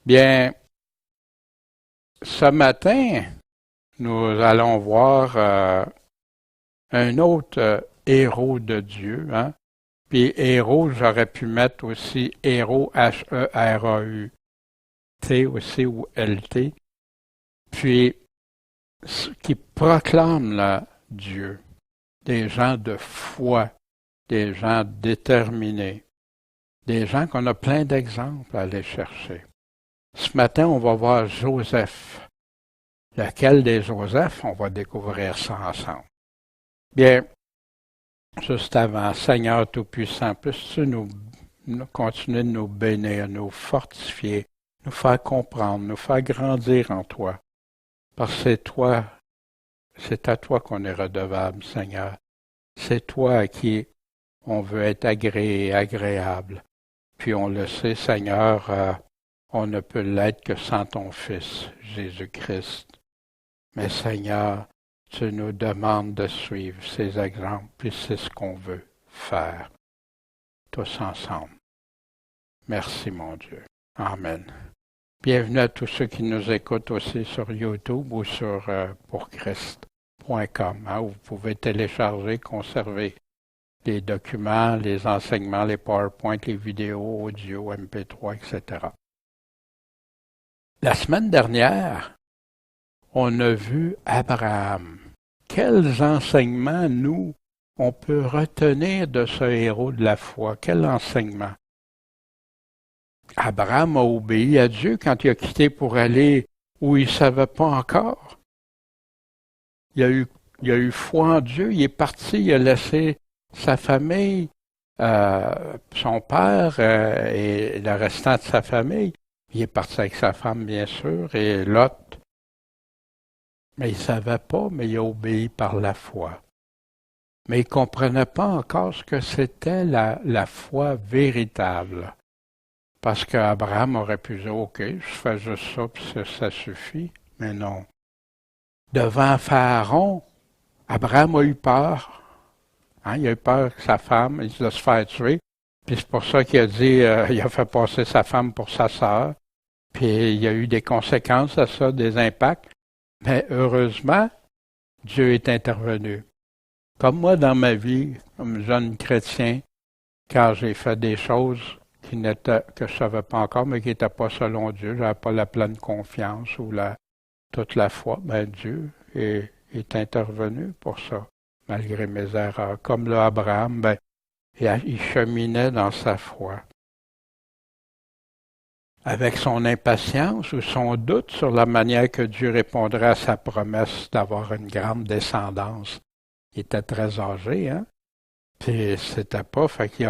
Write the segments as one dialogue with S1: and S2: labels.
S1: Bien, ce matin, nous allons voir un autre héros de Dieu. Hein? Puis héros, j'aurais pu mettre aussi héros, H-E-R-A-U-T aussi, ou L-T. Puis, qui proclament là, Dieu. Des gens de foi, des gens déterminés, des gens qu'on a plein d'exemples à aller chercher. Ce matin, on va voir Joseph. Lequel des Joseph? On va découvrir ça ensemble. Bien, juste avant, Seigneur Tout-Puissant, puisses-tu nous continuer de nous bénir, nous fortifier, nous faire comprendre, nous faire grandir en toi. Parce que c'est à toi qu'on est redevable, Seigneur. C'est toi à qui on veut être agréable. Puis on le sait, Seigneur, on ne peut l'être que sans ton Fils, Jésus-Christ. Mais Seigneur, tu nous demandes de suivre ces exemples, puis c'est ce qu'on veut faire, tous ensemble. Merci, mon Dieu. Amen. Bienvenue à tous ceux qui nous écoutent aussi sur YouTube ou sur pourchrist.com, hein, où vous pouvez télécharger, conserver les documents, les enseignements, les PowerPoint, les vidéos, audio, MP3, etc. La semaine dernière, on a vu Abraham. Quels enseignements, nous, on peut retenir de ce héros de la foi? Quel enseignement? Abraham a obéi à Dieu quand il a quitté pour aller où il ne savait pas encore. Il a eu foi en Dieu, il est parti, il a laissé sa famille, son père et le restant de sa famille. Il est parti avec sa femme, bien sûr, et Lot. Mais il ne savait pas, mais il a obéi par la foi. Mais il ne comprenait pas encore ce que c'était la foi véritable. Parce qu'Abraham aurait pu dire, OK, je fais juste ça, puis ça suffit. Mais non. Devant Pharaon, Abraham a eu peur. Hein, il a eu peur que sa femme de se faire tuer. Puis c'est pour ça qu'il a dit, il a fait passer sa femme pour sa sœur. Puis il y a eu des conséquences à ça, des impacts. Mais heureusement, Dieu est intervenu. Comme moi dans ma vie, comme jeune chrétien, quand j'ai fait des choses que je ne savais pas encore, mais qui n'étaient pas selon Dieu, j'avais pas la pleine confiance ou toute la foi, ben Dieu est intervenu pour ça, malgré mes erreurs. Comme là, Abraham, ben, il cheminait dans sa foi. Avec son impatience ou son doute sur la manière que Dieu répondrait à sa promesse d'avoir une grande descendance. Il était très âgé, hein? Puis c'était pas, fait qu'il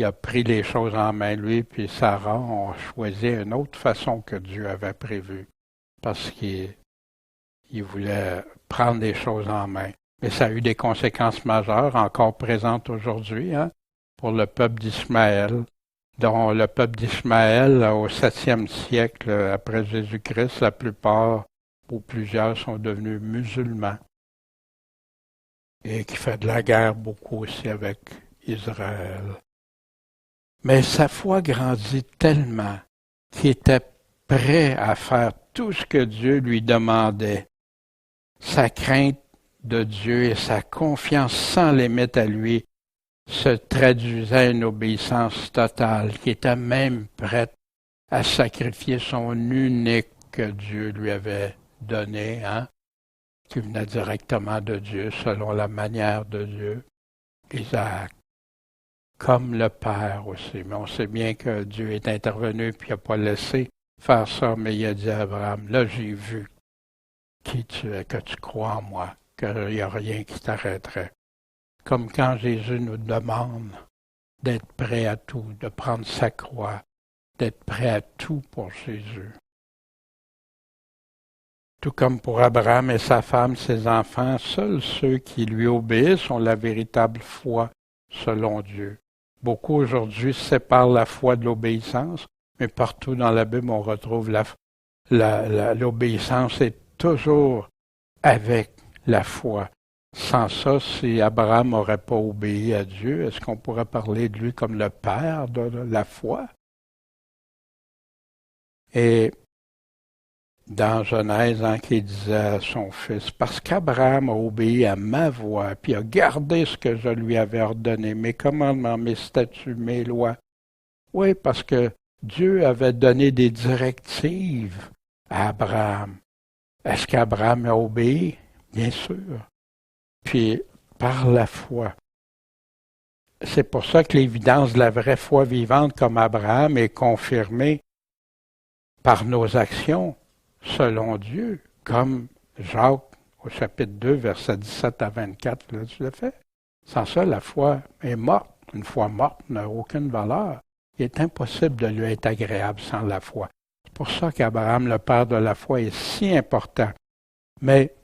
S1: a pris les choses en main, lui, puis Sarah ont choisi une autre façon que Dieu avait prévue, parce qu'il voulait prendre les choses en main. Mais ça a eu des conséquences majeures, encore présentes aujourd'hui, hein, pour le peuple d'Ismaël, dont le peuple d'Ismaël, au 7e siècle après Jésus-Christ, la plupart ou plusieurs sont devenus musulmans, et qui fait de la guerre beaucoup aussi avec Israël. Mais sa foi grandit tellement qu'il était prêt à faire tout ce que Dieu lui demandait. Sa crainte de Dieu et sa confiance sans limite à lui se traduisaient à une obéissance totale, qui était même prête à sacrifier son unique que Dieu lui avait donné, hein, qui venait directement de Dieu, selon la manière de Dieu, Isaac. Comme le Père aussi. Mais on sait bien que Dieu est intervenu puis il n'a pas laissé faire ça, mais il a dit à Abraham, là j'ai vu qui tu es, que tu crois en moi, qu'il n'y a rien qui t'arrêterait. Comme quand Jésus nous demande d'être prêt à tout, de prendre sa croix, d'être prêt à tout pour Jésus. Tout comme pour Abraham et sa femme, ses enfants, seuls ceux qui lui obéissent ont la véritable foi selon Dieu. Beaucoup aujourd'hui séparent la foi de l'obéissance, mais partout dans la Bible, on retrouve l'obéissance est toujours avec la foi. Sans ça, si Abraham n'aurait pas obéi à Dieu, est-ce qu'on pourrait parler de lui comme le père de la foi? Et dans Genèse, qui disait à son fils, parce qu'Abraham a obéi à ma voix, puis a gardé ce que je lui avais ordonné, mes commandements, mes statuts, mes lois. Oui, parce que Dieu avait donné des directives à Abraham. Est-ce qu'Abraham a obéi? Bien sûr. Puis, par la foi. C'est pour ça que l'évidence de la vraie foi vivante comme Abraham est confirmée par nos actions selon Dieu, comme Jacques au chapitre 2, versets 17 à 24, là, tu le fais. Sans ça, la foi est morte. Une foi morte n'a aucune valeur. Il est impossible de lui être agréable sans la foi. C'est pour ça qu'Abraham, le père de la foi, est si important. Mais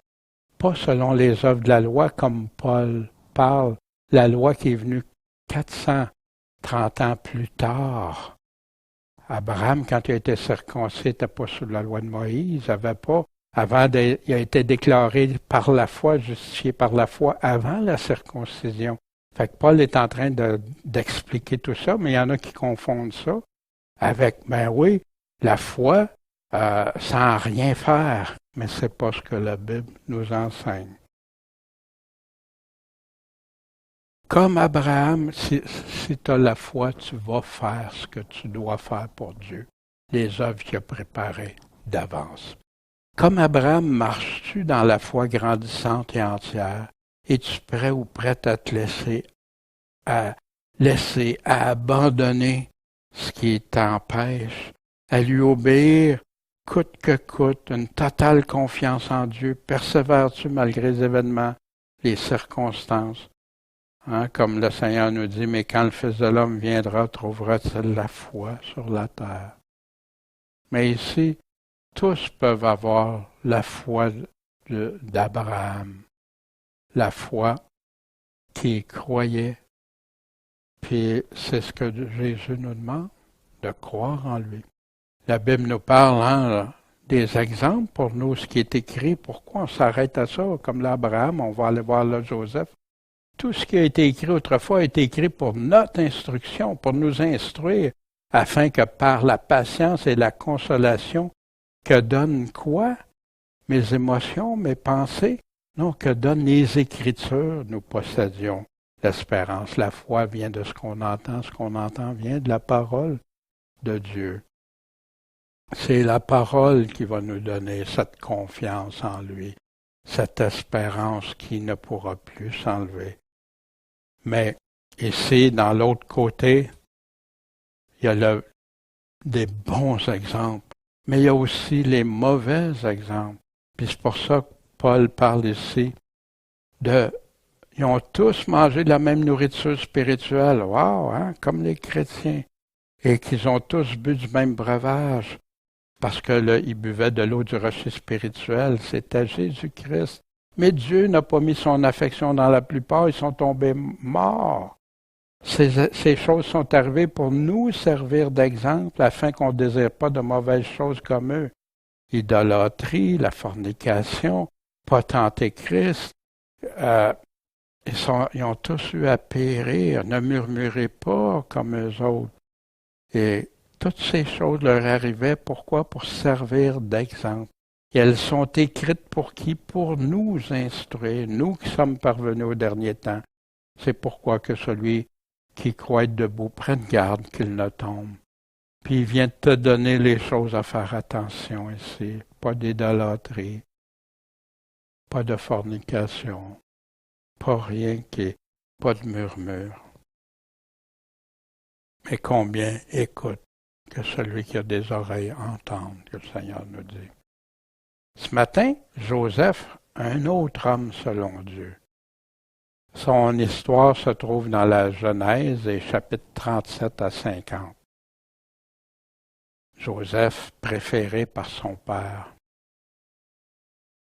S1: pas selon les œuvres de la loi, comme Paul parle, la loi qui est venue 430 ans plus tard. Abraham, quand il a été circoncis, n'était pas sous la loi de Moïse, il avait pas, il a été déclaré par la foi, justifié par la foi avant la circoncision. Fait que Paul est en train d'expliquer tout ça, mais il y en a qui confondent ça avec, ben oui, la foi sans rien faire, mais c'est pas ce que la Bible nous enseigne. Comme Abraham, si tu as la foi, tu vas faire ce que tu dois faire pour Dieu, les œuvres qu'il a préparées d'avance. Comme Abraham, marches-tu dans la foi grandissante et entière? Es-tu prêt ou prête à te à abandonner ce qui t'empêche, à lui obéir coûte que coûte, une totale confiance en Dieu? Persévères-tu malgré les événements, les circonstances? Comme le Seigneur nous dit, mais quand le Fils de l'homme viendra, trouvera-t-il la foi sur la terre? Mais ici, tous peuvent avoir la foi d'Abraham, la foi qui croyait. Puis c'est ce que Jésus nous demande, de croire en lui. La Bible nous parle des exemples pour nous, ce qui est écrit. Pourquoi on s'arrête à ça? Comme l'Abraham, on va aller voir le Joseph. Tout ce qui a été écrit autrefois a été écrit pour notre instruction, pour nous instruire, afin que par la patience et la consolation que donnent quoi? Mes émotions, mes pensées? Non, que donnent les Écritures, nous possédions l'espérance. La foi vient de ce qu'on entend vient de la parole de Dieu. C'est la parole qui va nous donner cette confiance en lui, cette espérance qui ne pourra plus s'enlever. Mais ici, dans l'autre côté, il y a des bons exemples, mais il y a aussi les mauvais exemples. Puis c'est pour ça que Paul parle ici ils ont tous mangé de la même nourriture spirituelle, wow, comme les chrétiens, et qu'ils ont tous bu du même breuvage, parce qu'ils buvaient de l'eau du rocher spirituel, c'était Jésus-Christ. Mais Dieu n'a pas mis son affection dans la plupart, ils sont tombés morts. Ces choses sont arrivées pour nous servir d'exemple, afin qu'on ne désire pas de mauvaises choses comme eux. Idolâtrie, la fornication, pas tenter Christ. Ils ont tous eu à périr. Ne murmurez pas comme eux autres. Et toutes ces choses leur arrivaient. Pourquoi? Pour servir d'exemple. Et elles sont écrites pour qui? Pour nous instruire, nous qui sommes parvenus au dernier temps. C'est pourquoi que celui qui croit être debout prenne garde qu'il ne tombe. Puis il vient de te donner les choses à faire attention ici. Pas d'idolâtrie, pas de fornication, pas rien pas de murmure. Mais combien écoute que celui qui a des oreilles entende, que le Seigneur nous dit. Ce matin, Joseph, un autre homme selon Dieu. Son histoire se trouve dans la Genèse, et chapitres 37 à 50. Joseph, préféré par son père.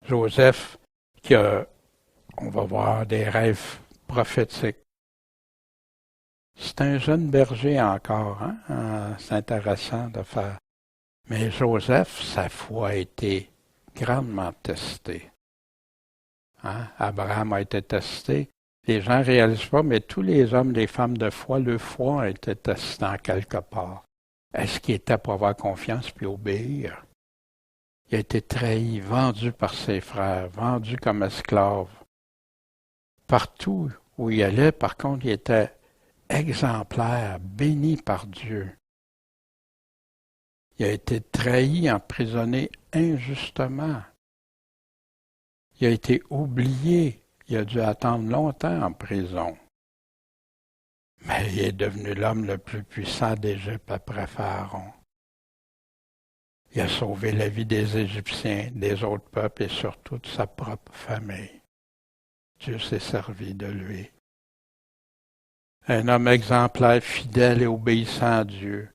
S1: Joseph, qui a, on va voir, des rêves prophétiques. C'est un jeune berger encore, c'est intéressant de faire. Mais Joseph, sa foi a été grandement testée. Abraham a été testé. Les gens ne réalisent pas, mais tous les hommes, les femmes de foi, leur foi a été testée en quelque part. Est-ce qu'il était pour avoir confiance puis obéir? Il a été trahi, vendu par ses frères, vendu comme esclave. Partout où il allait, par contre, il était exemplaire, béni par Dieu. Il a été trahi, emprisonné injustement. Il a été oublié. Il a dû attendre longtemps en prison. Mais il est devenu l'homme le plus puissant d'Égypte après Pharaon. Il a sauvé la vie des Égyptiens, des autres peuples et surtout de sa propre famille. Dieu s'est servi de lui. Un homme exemplaire, fidèle et obéissant à Dieu,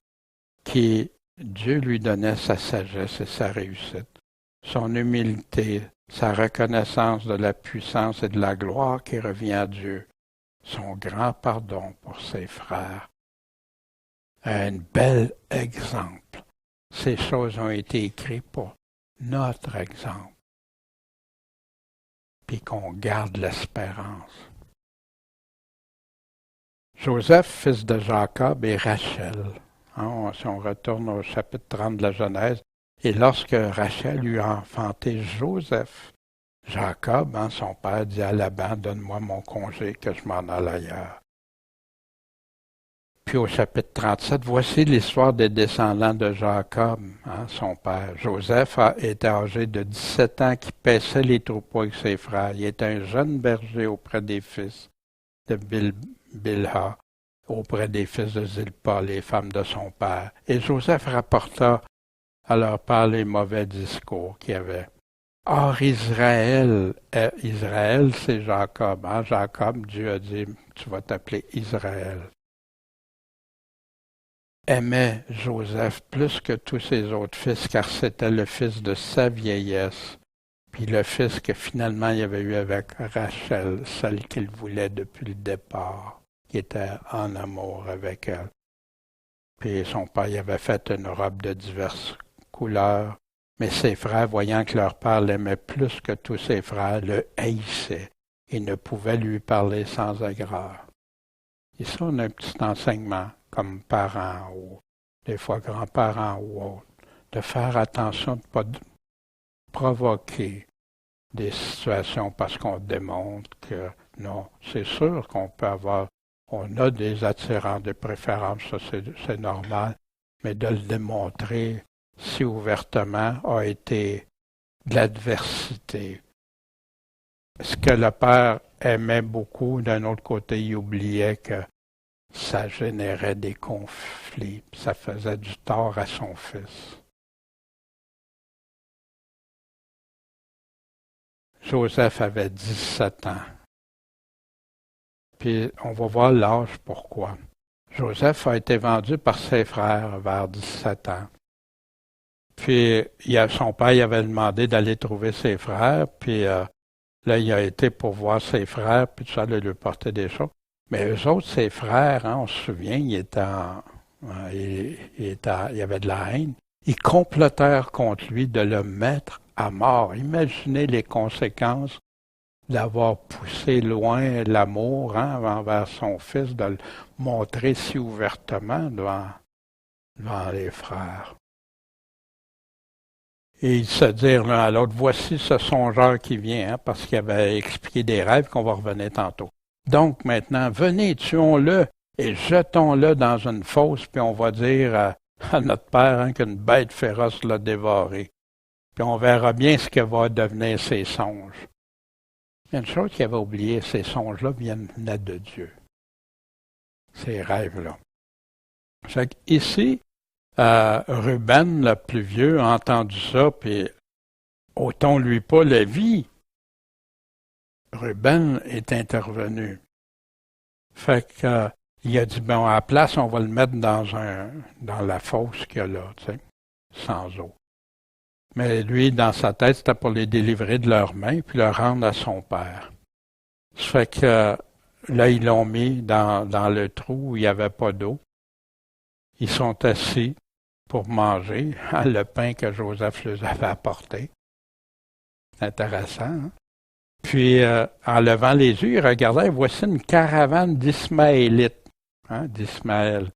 S1: qui Dieu lui donnait sa sagesse et sa réussite, son humilité, sa reconnaissance de la puissance et de la gloire qui revient à Dieu, son grand pardon pour ses frères. Un bel exemple. Ces choses ont été écrites pour notre exemple, puis qu'on garde l'espérance. Joseph, fils de Jacob, et Rachel. Si on retourne au chapitre 30 de la Genèse, et lorsque Rachel eut enfanté Joseph, Jacob, son père, dit à Laban, donne-moi mon congé, que je m'en aille ailleurs. Puis au chapitre 37, voici l'histoire des descendants de Jacob, son père. Joseph était âgé de 17 ans qui paissait les troupeaux avec ses frères. Il était un jeune berger auprès des fils de Bilha, auprès des fils de Zilpa, les femmes de son père. Et Joseph rapporta à leur père les mauvais discours qu'il y avait. Or, Israël, c'est Jacob. Jacob, Dieu a dit, tu vas t'appeler Israël. Aimait Joseph plus que tous ses autres fils, car c'était le fils de sa vieillesse, puis le fils que finalement il avait eu avec Rachel, celle qu'il voulait depuis le départ, qui était en amour avec elle. Puis son père y avait fait une robe de diverses couleurs, mais ses frères, voyant que leur père l'aimait plus que tous ses frères, le haïssaient et ne pouvaient lui parler sans aigreur. Et ça, on a un petit enseignement comme parents ou des fois grands-parents ou autres, de faire attention de ne pas provoquer des situations parce qu'on démontre que non, c'est sûr qu'on peut avoir, on a des attirants, des préférences, ça c'est normal, mais de le démontrer si ouvertement a été de l'adversité. Ce que le père aimait beaucoup, d'un autre côté, il oubliait que ça générait des conflits, ça faisait du tort à son fils. Joseph avait 17 ans. Puis on va voir l'âge pourquoi. Joseph a été vendu par ses frères vers 17 ans. Puis son père il avait demandé d'aller trouver ses frères, puis là il a été pour voir ses frères, puis tout ça, de lui porter des choses. Mais eux autres, ses frères, on se souvient, il y avait de la haine. Ils complotèrent contre lui de le mettre à mort. Imaginez les conséquences d'avoir poussé loin l'amour envers son fils, de le montrer si ouvertement devant les frères. Et ils se dirent l'un à l'autre, voici ce songeur qui vient, parce qu'il avait expliqué des rêves qu'on va revenir tantôt. Donc maintenant, venez, tuons-le et jetons-le dans une fosse, puis on va dire à notre père qu'une bête féroce l'a dévoré. Puis on verra bien ce que va devenir ses songes. Il y a une chose qu'il avait oubliée, ces songes-là venaient de Dieu. Ces rêves-là. Fait qu'ici, Ruben, le plus vieux, a entendu ça, puis ôtons-lui pas la vie. Ruben est intervenu. Fait que il a dit, bon, à la place, on va le mettre dans la fosse qu'il y a là, tu sais, sans eau. Mais lui, dans sa tête, c'était pour les délivrer de leurs mains, puis le rendre à son père. Ça fait que là, ils l'ont mis dans le trou où il n'y avait pas d'eau. Ils sont assis pour manger le pain que Joseph leur avait apporté. Intéressant, hein? Puis, en levant les yeux, il regardait, voici une caravane d'Ismaélites, d'Ismaël.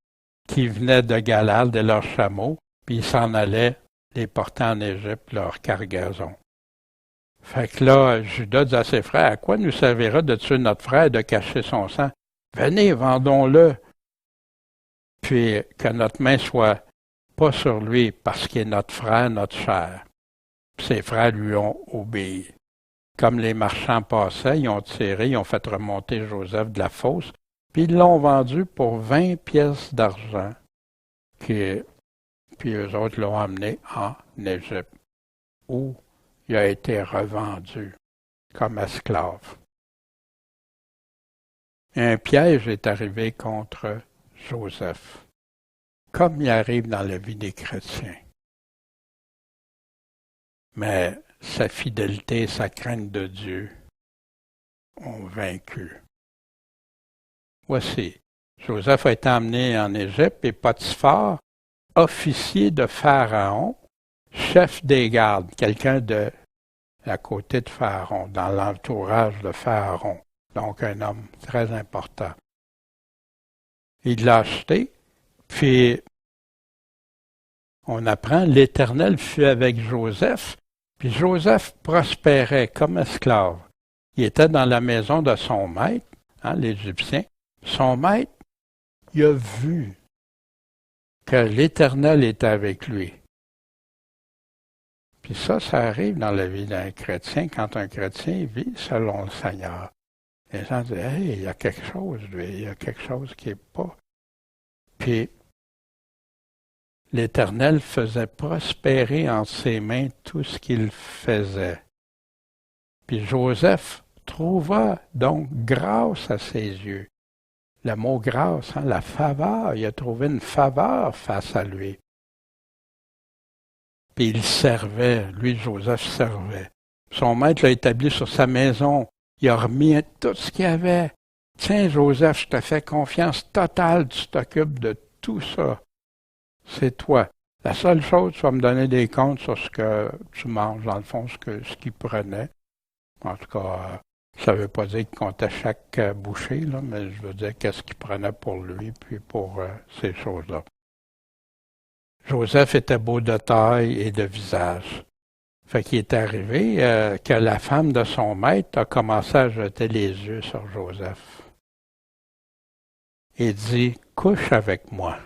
S1: qui venaient de Galade, de leurs chameaux, puis ils s'en allaient les porter en Égypte, leur cargaison. Fait que là, Judas dit à ses frères, à quoi nous servira de tuer notre frère et de cacher son sang? Venez, vendons-le, puis que notre main soit pas sur lui, parce qu'il est notre frère, notre chair. Puis ses frères lui ont obéi. Comme les marchands passaient, ils ont tiré, ils ont fait remonter Joseph de la fosse, puis ils l'ont vendu pour 20 pièces d'argent. Puis eux autres l'ont amené en Égypte, où il a été revendu comme esclave. Un piège est arrivé contre Joseph, comme il arrive dans la vie des chrétiens. Mais sa fidélité et sa crainte de Dieu ont vaincu. Voici, Joseph a été emmené en Égypte et Potiphar, officier de Pharaon, chef des gardes, quelqu'un à côté de Pharaon, dans l'entourage de Pharaon, donc un homme très important. Il l'a acheté, puis on apprend, l'Éternel fut avec Joseph, puis Joseph prospérait comme esclave. Il était dans la maison de son maître, l'Égyptien. Son maître, il a vu que l'Éternel était avec lui. Puis ça arrive dans la vie d'un chrétien, quand un chrétien vit selon le Seigneur. Les gens disent, hey, il y a quelque chose, lui, il y a quelque chose qui n'est pas. Puis l'Éternel faisait prospérer en ses mains tout ce qu'il faisait. Puis Joseph trouva donc grâce à ses yeux. Le mot grâce, la faveur, il a trouvé une faveur face à lui. Puis il servait, lui, Joseph servait. Son maître l'a établi sur sa maison. Il a remis tout ce qu'il y avait. Tiens, Joseph, je te fais confiance totale, tu t'occupes de tout ça. C'est toi. La seule chose, tu vas me donner des comptes sur ce que tu manges, dans le fond, ce qu'il prenait. En tout cas, ça ne veut pas dire qu'il comptait chaque bouchée, là, mais je veux dire qu'est-ce qu'il prenait pour lui, puis pour ces choses-là. Joseph était beau de taille et de visage. Fait qu'il est arrivé que la femme de son maître a commencé à jeter les yeux sur Joseph. Et dit, couche avec moi.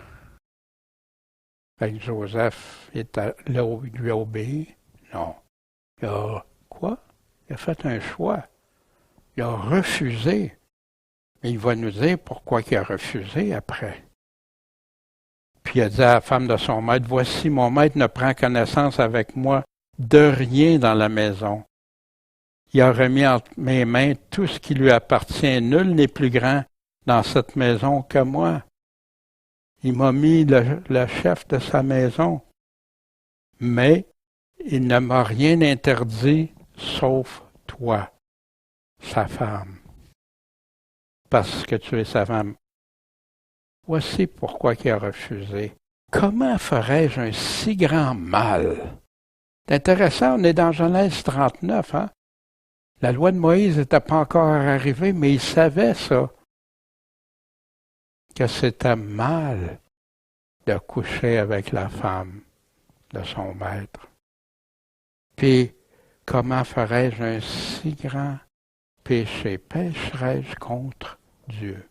S1: Fait que Joseph lui a obéi. Non. Il a quoi? Il a fait un choix. Il a refusé. Mais il va nous dire pourquoi il a refusé après. Puis il a dit à la femme de son maître, voici, mon maître ne prend connaissance avec moi de rien dans la maison. Il a remis entre mes mains tout ce qui lui appartient. Nul n'est plus grand dans cette maison que moi. Il m'a mis le chef de sa maison. Mais il ne m'a rien interdit sauf toi, sa femme. Parce que tu es sa femme. Voici pourquoi il a refusé. Comment ferais-je un si grand mal? C'est intéressant, on est dans Genèse 39, hein? La loi de Moïse n'était pas encore arrivée, mais il savait ça. Que c'était mal de coucher avec la femme de son maître. Puis, comment ferais-je un si grand péché? Pécherais-je contre Dieu?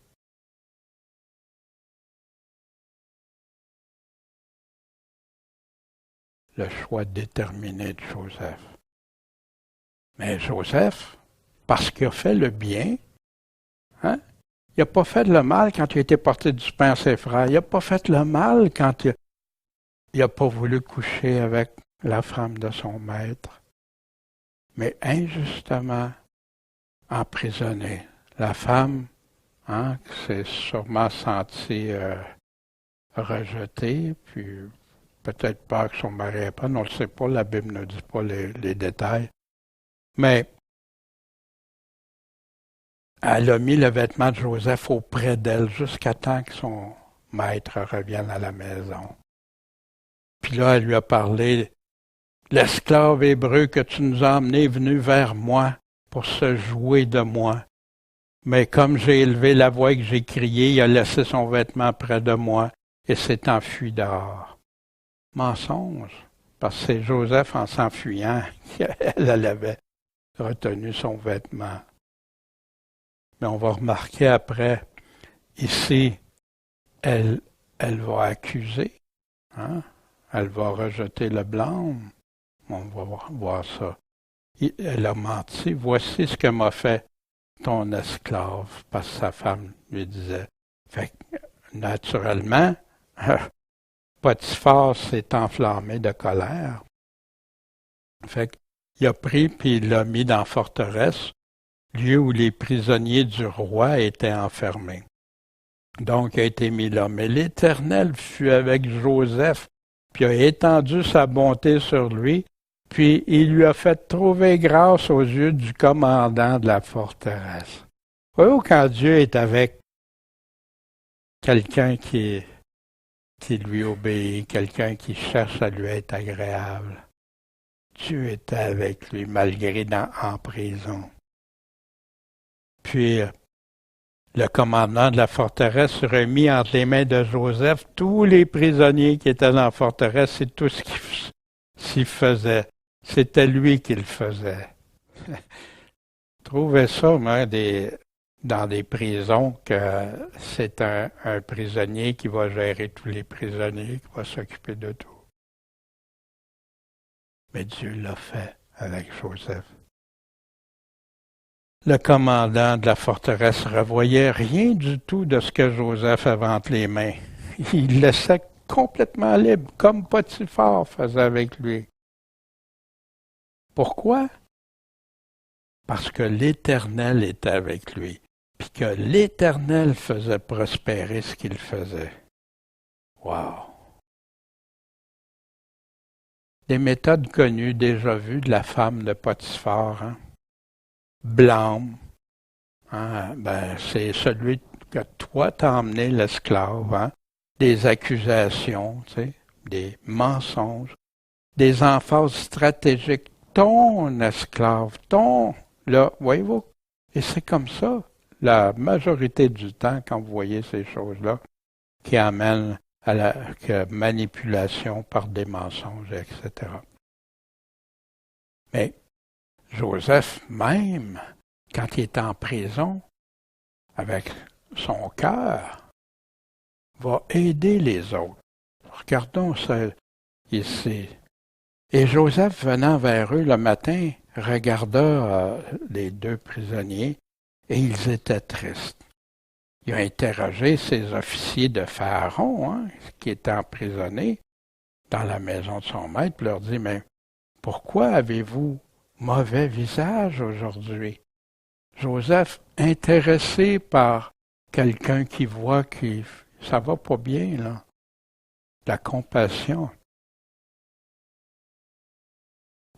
S1: Le choix déterminé de Joseph. Mais Joseph, parce qu'il a fait le bien, il n'a pas fait le mal quand il a été porté du pain à ses frères. Il n'a pas fait le mal quand il n'a pas voulu coucher avec la femme de son maître. Mais injustement emprisonné. La femme, s'est sûrement sentie rejetée, puis peut-être peur que son mari ait pas, on ne le sait pas, la Bible ne dit pas les détails. Mais elle a mis le vêtement de Joseph auprès d'elle jusqu'à temps que son maître revienne à la maison. Puis là, elle lui a parlé, l'esclave hébreu que tu nous as emmené est venu vers moi pour se jouer de moi. Mais comme j'ai élevé la voix et que j'ai crié, il a laissé son vêtement près de moi. et s'est enfui dehors. Mensonge, parce que c'est Joseph en s'enfuyant qu'elle avait retenu son vêtement. Mais on va remarquer après, ici, elle va accuser, hein? Elle va rejeter le blâme. On va voir ça. Elle a menti. Voici ce que m'a fait ton esclave, parce que sa femme lui disait. Fait que, naturellement, Potiphar s'est enflammé de colère. Fait qu'il a pris puis il l'a mis dans la forteresse, lieu où les prisonniers du roi étaient enfermés. Donc il a été mis là. Mais l'Éternel fut avec Joseph, puis a étendu sa bonté sur lui, puis il lui a fait trouver grâce aux yeux du commandant de la forteresse. Voyez-vous, quand Dieu est avec quelqu'un qui lui obéit, quelqu'un qui cherche à lui être agréable, Dieu était avec lui malgré en prison. Puis le commandant de la forteresse remit entre les mains de Joseph tous les prisonniers qui étaient dans la forteresse et tout ce qu'il faisait. C'était lui qui le faisait. Trouvez ça, moi, dans des prisons, que c'est un prisonnier qui va gérer tous les prisonniers, qui va s'occuper de tout. Mais Dieu l'a fait avec Joseph. Le commandant de la forteresse ne revoyait rien du tout de ce que Joseph avait entre les mains. Il le laissait complètement libre, comme Potiphar faisait avec lui. Pourquoi? Parce que l'Éternel était avec lui, puis que l'Éternel faisait prospérer ce qu'il faisait. Wow! Des méthodes connues, déjà vues de la femme de Potiphar, hein? Blâme. Hein? C'est celui que toi t'as emmené l'esclave, hein? Des accusations, tu sais, des mensonges, des emphases stratégiques. Ton esclave, là, voyez-vous? Et c'est comme ça, la majorité du temps, quand vous voyez ces choses-là, qui amènent à la manipulation par des mensonges, etc. Mais Joseph, même, quand il est en prison, avec son cœur, va aider les autres. Regardons ça ici. Et Joseph, venant vers eux le matin, regarda les deux prisonniers, et ils étaient tristes. Il a interrogé ces officiers de Pharaon, hein, qui étaient emprisonnés dans la maison de son maître, leur dit, mais pourquoi avez-vous mauvais visage aujourd'hui? Joseph, intéressé par quelqu'un qui voit que ça va pas bien, là. La compassion.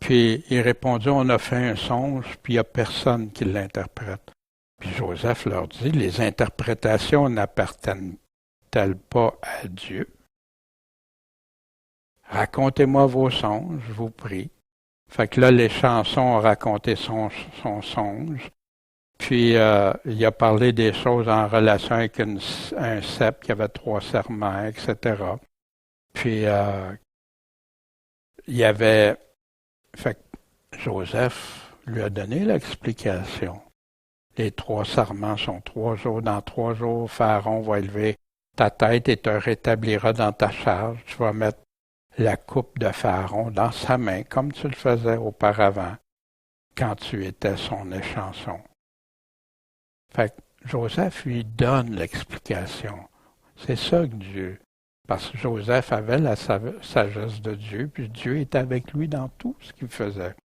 S1: Puis il répondit, on a fait un songe, puis il n'y a personne qui l'interprète. Puis Joseph leur dit, les interprétations n'appartiennent-elles pas à Dieu? Racontez-moi vos songes, je vous prie. Fait que là, les chansons ont raconté son songe. Puis il a parlé des choses en relation avec un cep qui avait 3 serments, etc. Puis il y avait... Fait que Joseph lui a donné l'explication. Les 3 sarments sont 3 jours. Dans 3 jours, Pharaon va élever ta tête et te rétablira dans ta charge. Tu vas mettre la coupe de Pharaon dans sa main, comme tu le faisais auparavant, quand tu étais son échanson. Fait que Joseph lui donne l'explication. C'est ça que Dieu. Parce que Joseph avait la sagesse de Dieu, puis Dieu était avec lui dans tout ce qu'il faisait.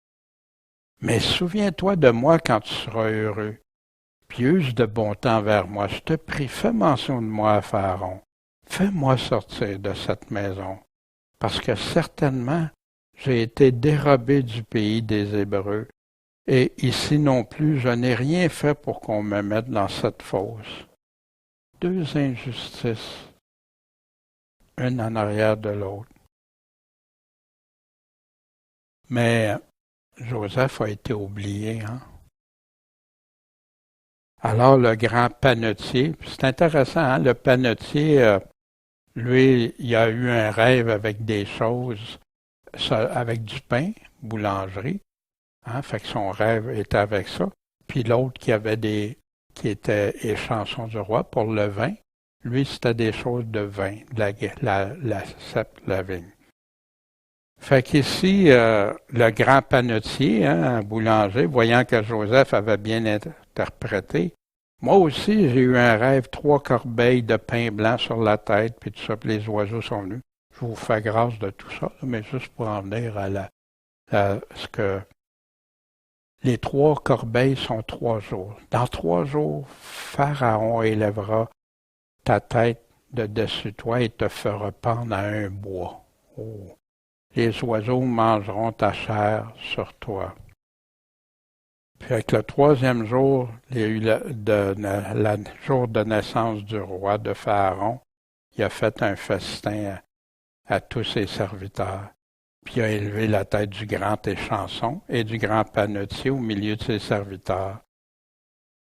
S1: Mais souviens-toi de moi quand tu seras heureux. Puis use de bon temps vers moi. Je te prie, fais mention de moi à Pharaon. Fais-moi sortir de cette maison. Parce que certainement, j'ai été dérobé du pays des Hébreux. Et ici non plus, je n'ai rien fait pour qu'on me mette dans cette fosse. 2 injustices, une en arrière de l'autre. Mais Joseph a été oublié, hein? Alors le grand panetier, c'est intéressant, hein? Le panetier, lui, il a eu un rêve avec des choses, avec du pain, boulangerie. Hein, fait que son rêve était avec ça. Puis l'autre qui était les chansons du roi pour le vin, lui, c'était des choses de vin, de la cèpe, la vigne. Fait qu'ici, le grand panetier, hein, un boulanger, voyant que Joseph avait bien interprété, moi aussi, j'ai eu un rêve, 3 corbeilles de pain blanc sur la tête, puis tout ça, puis les oiseaux sont venus. Je vous fais grâce de tout ça, mais juste pour en venir à ce que les 3 corbeilles sont 3 jours. Dans 3 jours, Pharaon élèvera ta tête de dessus toi et te fera pendre à un bois. Oh. Les oiseaux mangeront ta chair sur toi. Puis avec le 3e jour, il y a eu le jour de naissance du roi de Pharaon. Il a fait un festin à tous ses serviteurs. Puis il a élevé la tête du grand échanson et du grand panetier au milieu de ses serviteurs.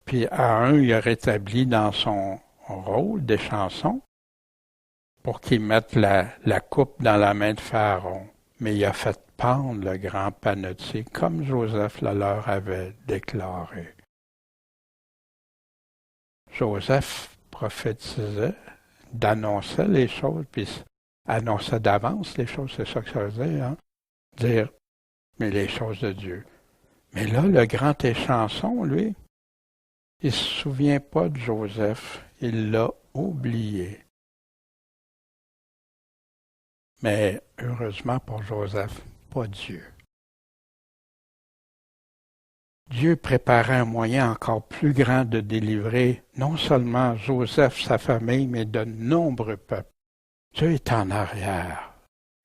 S1: Puis à un, il a rétabli dans son rôle d'échanson pour qu'il mette la coupe dans la main de Pharaon. Mais il a fait pendre le grand panetier comme Joseph le leur avait déclaré. Joseph prophétisait, d'annonçait les choses, puis annonçait d'avance les choses, c'est ça que ça veut dire, hein? Dire, mais les choses de Dieu. Mais là, le grand échanson, lui, il ne se souvient pas de Joseph, il l'a oublié. Mais heureusement pour Joseph, pas Dieu. Dieu préparait un moyen encore plus grand de délivrer non seulement Joseph, sa famille, mais de nombreux peuples. Dieu est en arrière,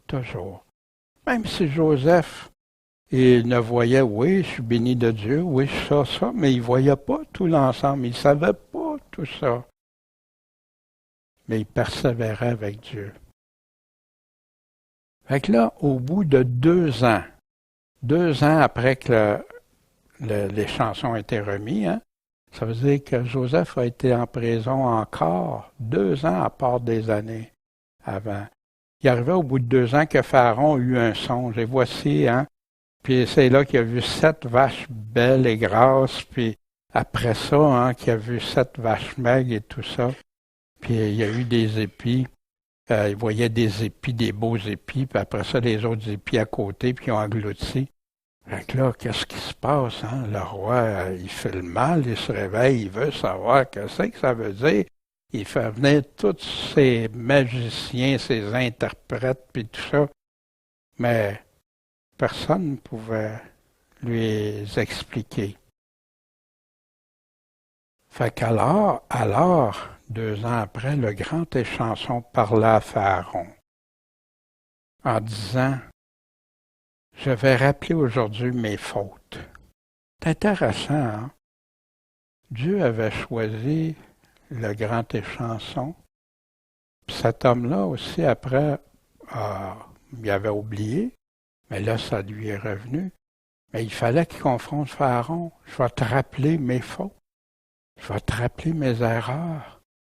S1: toujours. Même si Joseph, il ne voyait, oui, je suis béni de Dieu, oui, ça, mais il ne voyait pas tout l'ensemble, il ne savait pas tout ça. Mais il persévérait avec Dieu. Fait que là, au bout de 2 ans après que les chansons ont été remis, hein, ça veut dire que Joseph a été en prison encore 2 ans à part des années avant. Il arrivait au bout de 2 ans que Pharaon a eu un songe. Et voici, hein, puis c'est là qu'il a vu 7 vaches belles et grasses, puis après ça, hein, qu'il a vu 7 vaches maigres et tout ça. Puis il y a eu des épis. Il voyait des épis, des beaux épis, puis après ça, les autres épis à côté, puis ils ont englouti. Fait que là, qu'est-ce qui se passe, hein? Le roi, il fait le mal, il se réveille, il veut savoir qu'est-ce que ça veut dire. Il fait venir tous ces magiciens, ces interprètes, puis tout ça. Mais personne ne pouvait lui expliquer. Fait qu'alors, 2 ans après, le grand échanson parla à Pharaon en disant « Je vais rappeler aujourd'hui mes fautes. » C'est intéressant, hein? Dieu avait choisi le grand échanson. Puis cet homme-là aussi, après, il avait oublié, mais là, ça lui est revenu. Mais il fallait qu'il confronte Pharaon. « Je vais te rappeler mes fautes. Je vais te rappeler mes erreurs. »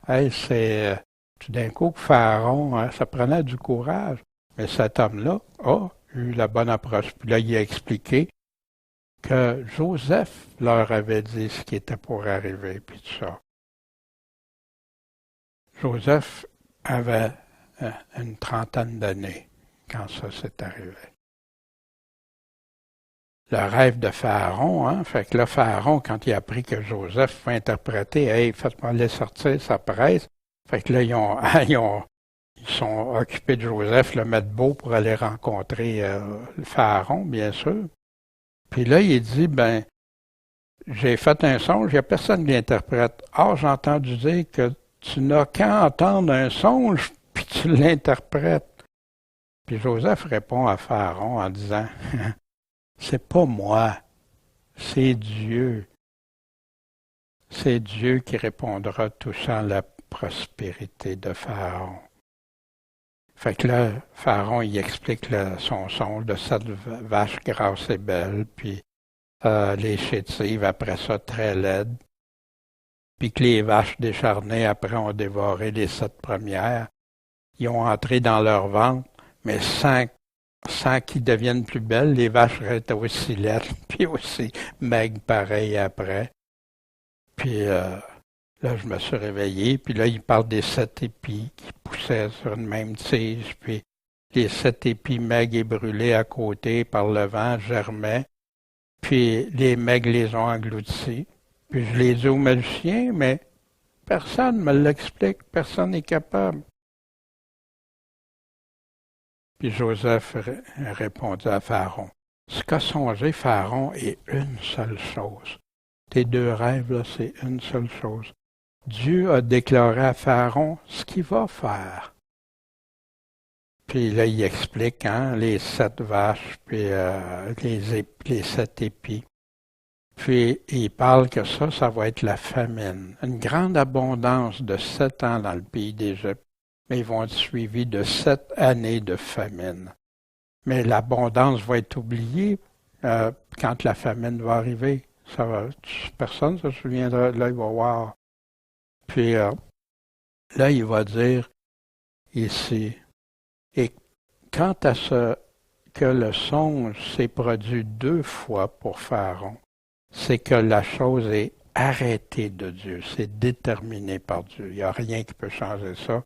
S1: Hey, c'est tout d'un coup que Pharaon, hein, ça prenait du courage. Mais cet homme-là a eu la bonne approche. Puis là, il a expliqué que Joseph leur avait dit ce qui était pour arriver, puis tout ça. Joseph avait une 30aine d'années quand ça s'est arrivé. Le rêve de Pharaon, hein, fait que là, Pharaon, quand il a appris que Joseph va interpréter, « Hey, faites-moi les sortir, ça presse. » Fait que là, ils sont occupés de Joseph, le mettre beau pour aller rencontrer le Pharaon, bien sûr. Puis là, il dit, ben, j'ai fait un songe, il n'y a personne qui l'interprète. Or, j'ai entendu dire que tu n'as qu'à entendre un songe, puis tu l'interprètes. Puis Joseph répond à Pharaon en disant, c'est pas moi, c'est Dieu. C'est Dieu qui répondra touchant la prospérité de Pharaon. Fait que là, Pharaon, il explique son songe de 7 vaches grasses et belles, puis les chétives, après ça, très laides, puis que les vaches décharnées, après, ont dévoré les 7 premières. ils ont entré dans leur ventre, mais sans qu'ils deviennent plus belles, les vaches étaient aussi laides, puis aussi maigres pareil après. Puis là, je me suis réveillé, puis là, il parle des 7 épis qui poussaient sur une même tige, puis les 7 épis maigres et brûlés à côté par le vent germaient, puis les maigres les ont engloutis. Puis je les ai aux magiciens, mais personne ne me l'explique, personne n'est capable. Puis Joseph répondit à Pharaon, ce qu'a songé Pharaon est une seule chose. Tes deux rêves, là, c'est une seule chose. Dieu a déclaré à Pharaon ce qu'il va faire. Puis là, il explique les 7 vaches, puis les 7 épis. Puis il parle que ça va être la famine. Une grande abondance de 7 ans dans le pays d'Égypte, mais ils vont être suivis de 7 années de famine. Mais l'abondance va être oubliée quand la famine va arriver. Personne ne se souviendra. Là, il va voir. Puis là, il va dire ici, et quant à ce que le songe s'est produit 2 fois pour Pharaon, c'est que la chose est arrêtée de Dieu, c'est déterminé par Dieu. Il n'y a rien qui peut changer ça.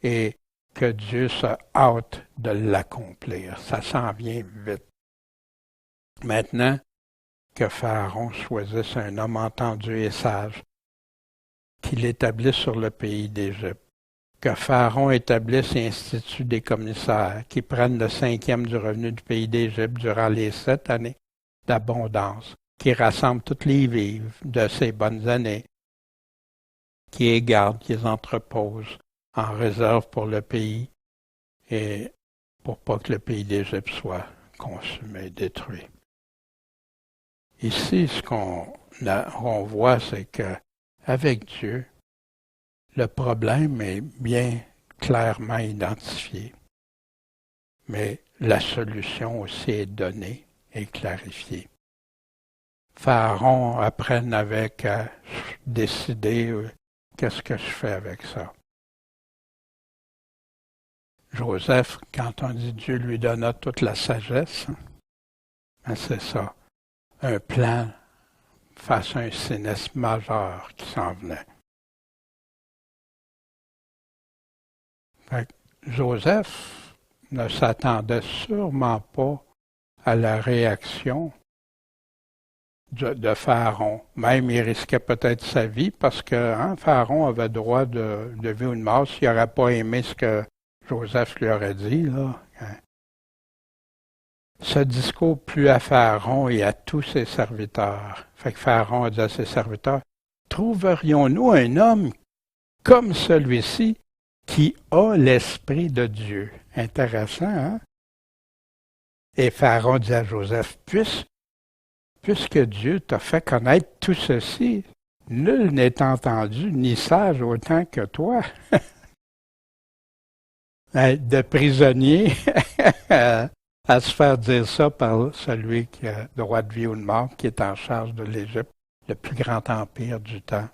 S1: Et que Dieu se hâte de l'accomplir. Ça s'en vient vite. Maintenant, que Pharaon choisisse un homme entendu et sage, qu'il établisse sur le pays d'Égypte, que Pharaon établisse et institue des commissaires qui prennent le 5e du revenu du pays d'Égypte durant les 7 années d'abondance, qui rassemblent toutes les vives de ces bonnes années, qui les gardent, qui les entreposent en réserve pour le pays et pour pas que le pays d'Égypte soit consumé, détruit. Ici, ce qu'on voit, c'est que avec Dieu, le problème est bien clairement identifié, mais la solution aussi est donnée et clarifiée. Pharaon après n'avait qu'à décider qu'est-ce que je fais avec ça. Joseph, quand on dit Dieu lui donna toute la sagesse, c'est ça. Un plan face à un sinistre majeur qui s'en venait. Fait que Joseph ne s'attendait sûrement pas à la réaction de Pharaon. Même il risquait peut-être sa vie parce que Pharaon avait droit de vie ou de mort s'il n'aurait pas aimé ce que Joseph lui aurait dit. Là. Ce discours plut à Pharaon et à tous ses serviteurs. Fait que Pharaon a dit à ses serviteurs, trouverions-nous un homme comme celui-ci qui a l'Esprit de Dieu? Intéressant, hein? Et Pharaon dit à Joseph, puisque Dieu t'a fait connaître tout ceci, nul n'est entendu ni sage autant que toi. De prisonnier à se faire dire ça par celui qui a droit de vie ou de mort, qui est en charge de l'Égypte, le plus grand empire du temps.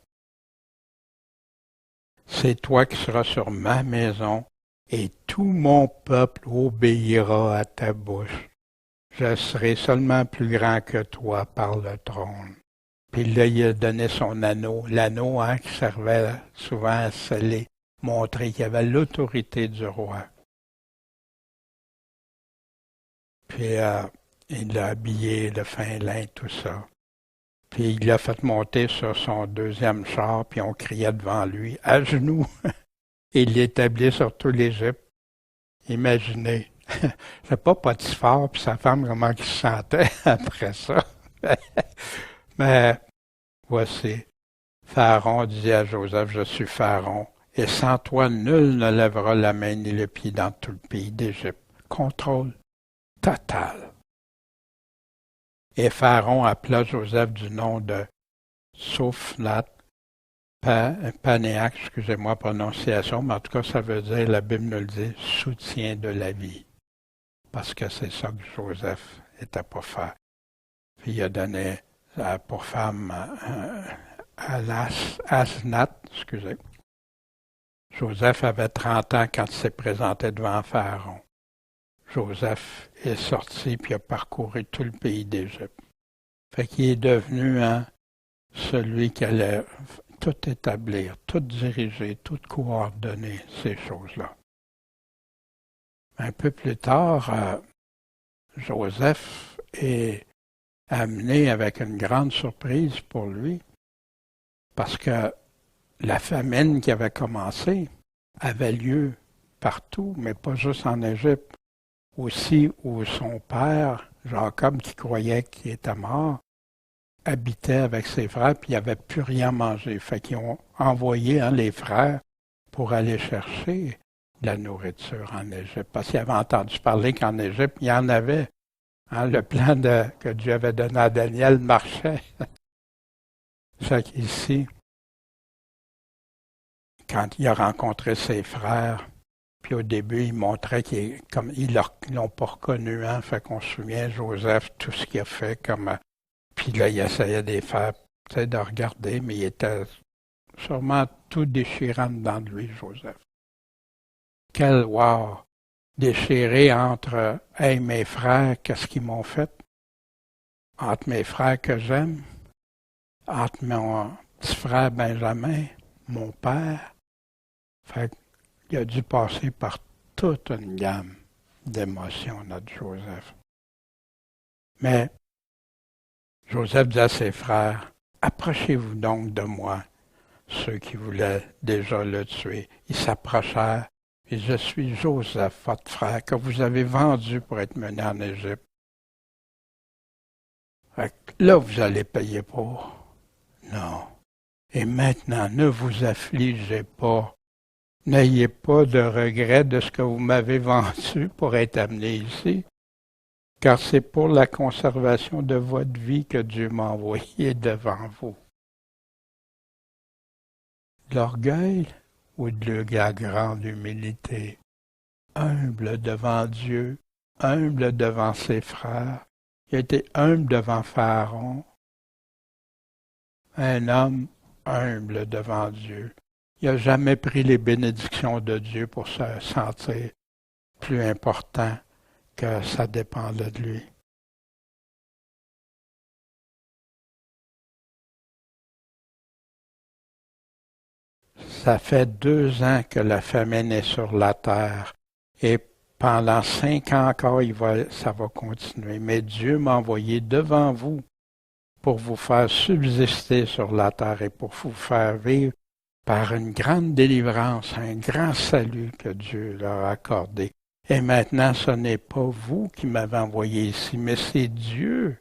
S1: C'est toi qui seras sur ma maison, et tout mon peuple obéira à ta bouche. Je serai seulement plus grand que toi par le trône. Puis là, il a donné son anneau. L'anneau qui servait souvent à sceller, montrer qu'il avait l'autorité du roi. Puis il l'a habillé de fin lin, tout ça. Puis il l'a fait monter sur son 2e char, puis on criait devant lui, à genoux. Et il l'établit sur tout l'Égypte. Imaginez. C'est pas Potiphar puis sa femme comment ils se sentaient après ça. Mais voici. Pharaon dit à Joseph, je suis Pharaon, et sans toi nul ne lèvera la main ni le pied dans tout le pays d'Égypte. Contrôle total. Et Pharaon appela Joseph du nom de Souphnat Panéac, excusez-moi prononciation, mais en tout cas ça veut dire, la Bible nous le dit, soutien de la vie. Parce que c'est ça que Joseph était pour faire. Puis il a donné pour femme Asnath, excusez. Joseph avait 30 ans quand il s'est présenté devant Pharaon. Joseph est sorti puis a parcouru tout le pays d'Égypte. Fait qu'il est devenu celui qui allait tout établir, tout diriger, tout coordonner ces choses-là. Un peu plus tard, Joseph est amené avec une grande surprise pour lui, parce que la famine qui avait commencé avait lieu partout, mais pas juste en Égypte, aussi où son père, Jacob, qui croyait qu'il était mort, habitait avec ses frères, puis il n'avait plus rien mangé. Fait qu'ils ont envoyé les frères pour aller chercher de la nourriture en Égypte, parce qu'ils avaient entendu parler qu'en Égypte, il y en avait. Le plan que Dieu avait donné à Daniel marchait. Fait qu'ici, quand il a rencontré ses frères, puis au début, il montrait ils l'ont pas reconnu, fait qu'on se souvient, Joseph, tout ce qu'il a fait, puis là, il essayait de les faire, de regarder, mais il était sûrement tout déchirant dedans de lui, Joseph. Quel wow! Déchiré entre, hey, mes frères, qu'est-ce qu'ils m'ont fait? Entre mes frères que j'aime, entre mon petit frère Benjamin, mon père. Fait qu'il a dû passer par toute une gamme d'émotions, notre Joseph. Mais Joseph dit à ses frères, approchez-vous donc de moi, ceux qui voulaient déjà le tuer. Ils s'approchèrent, et je suis Joseph, votre frère, que vous avez vendu pour être mené en Égypte. Là, vous allez payer pour. Non. Et maintenant, ne vous affligez pas. N'ayez pas de regret de ce que vous m'avez vendu pour être amené ici, car c'est pour la conservation de votre vie que Dieu m'a envoyé devant vous. De l'orgueil ou de la grande humilité, humble devant Dieu, humble devant ses frères. Il a été humble devant Pharaon, un homme humble devant Dieu. Il n'a jamais pris les bénédictions de Dieu pour se sentir plus important que ça dépendait de lui. Ça fait 2 ans que la famine est sur la terre et pendant 5 ans encore, ça va continuer. Mais Dieu m'a envoyé devant vous pour vous faire subsister sur la terre et pour vous faire vivre par une grande délivrance, un grand salut que Dieu leur a accordé. Et maintenant, ce n'est pas vous qui m'avez envoyé ici, mais c'est Dieu.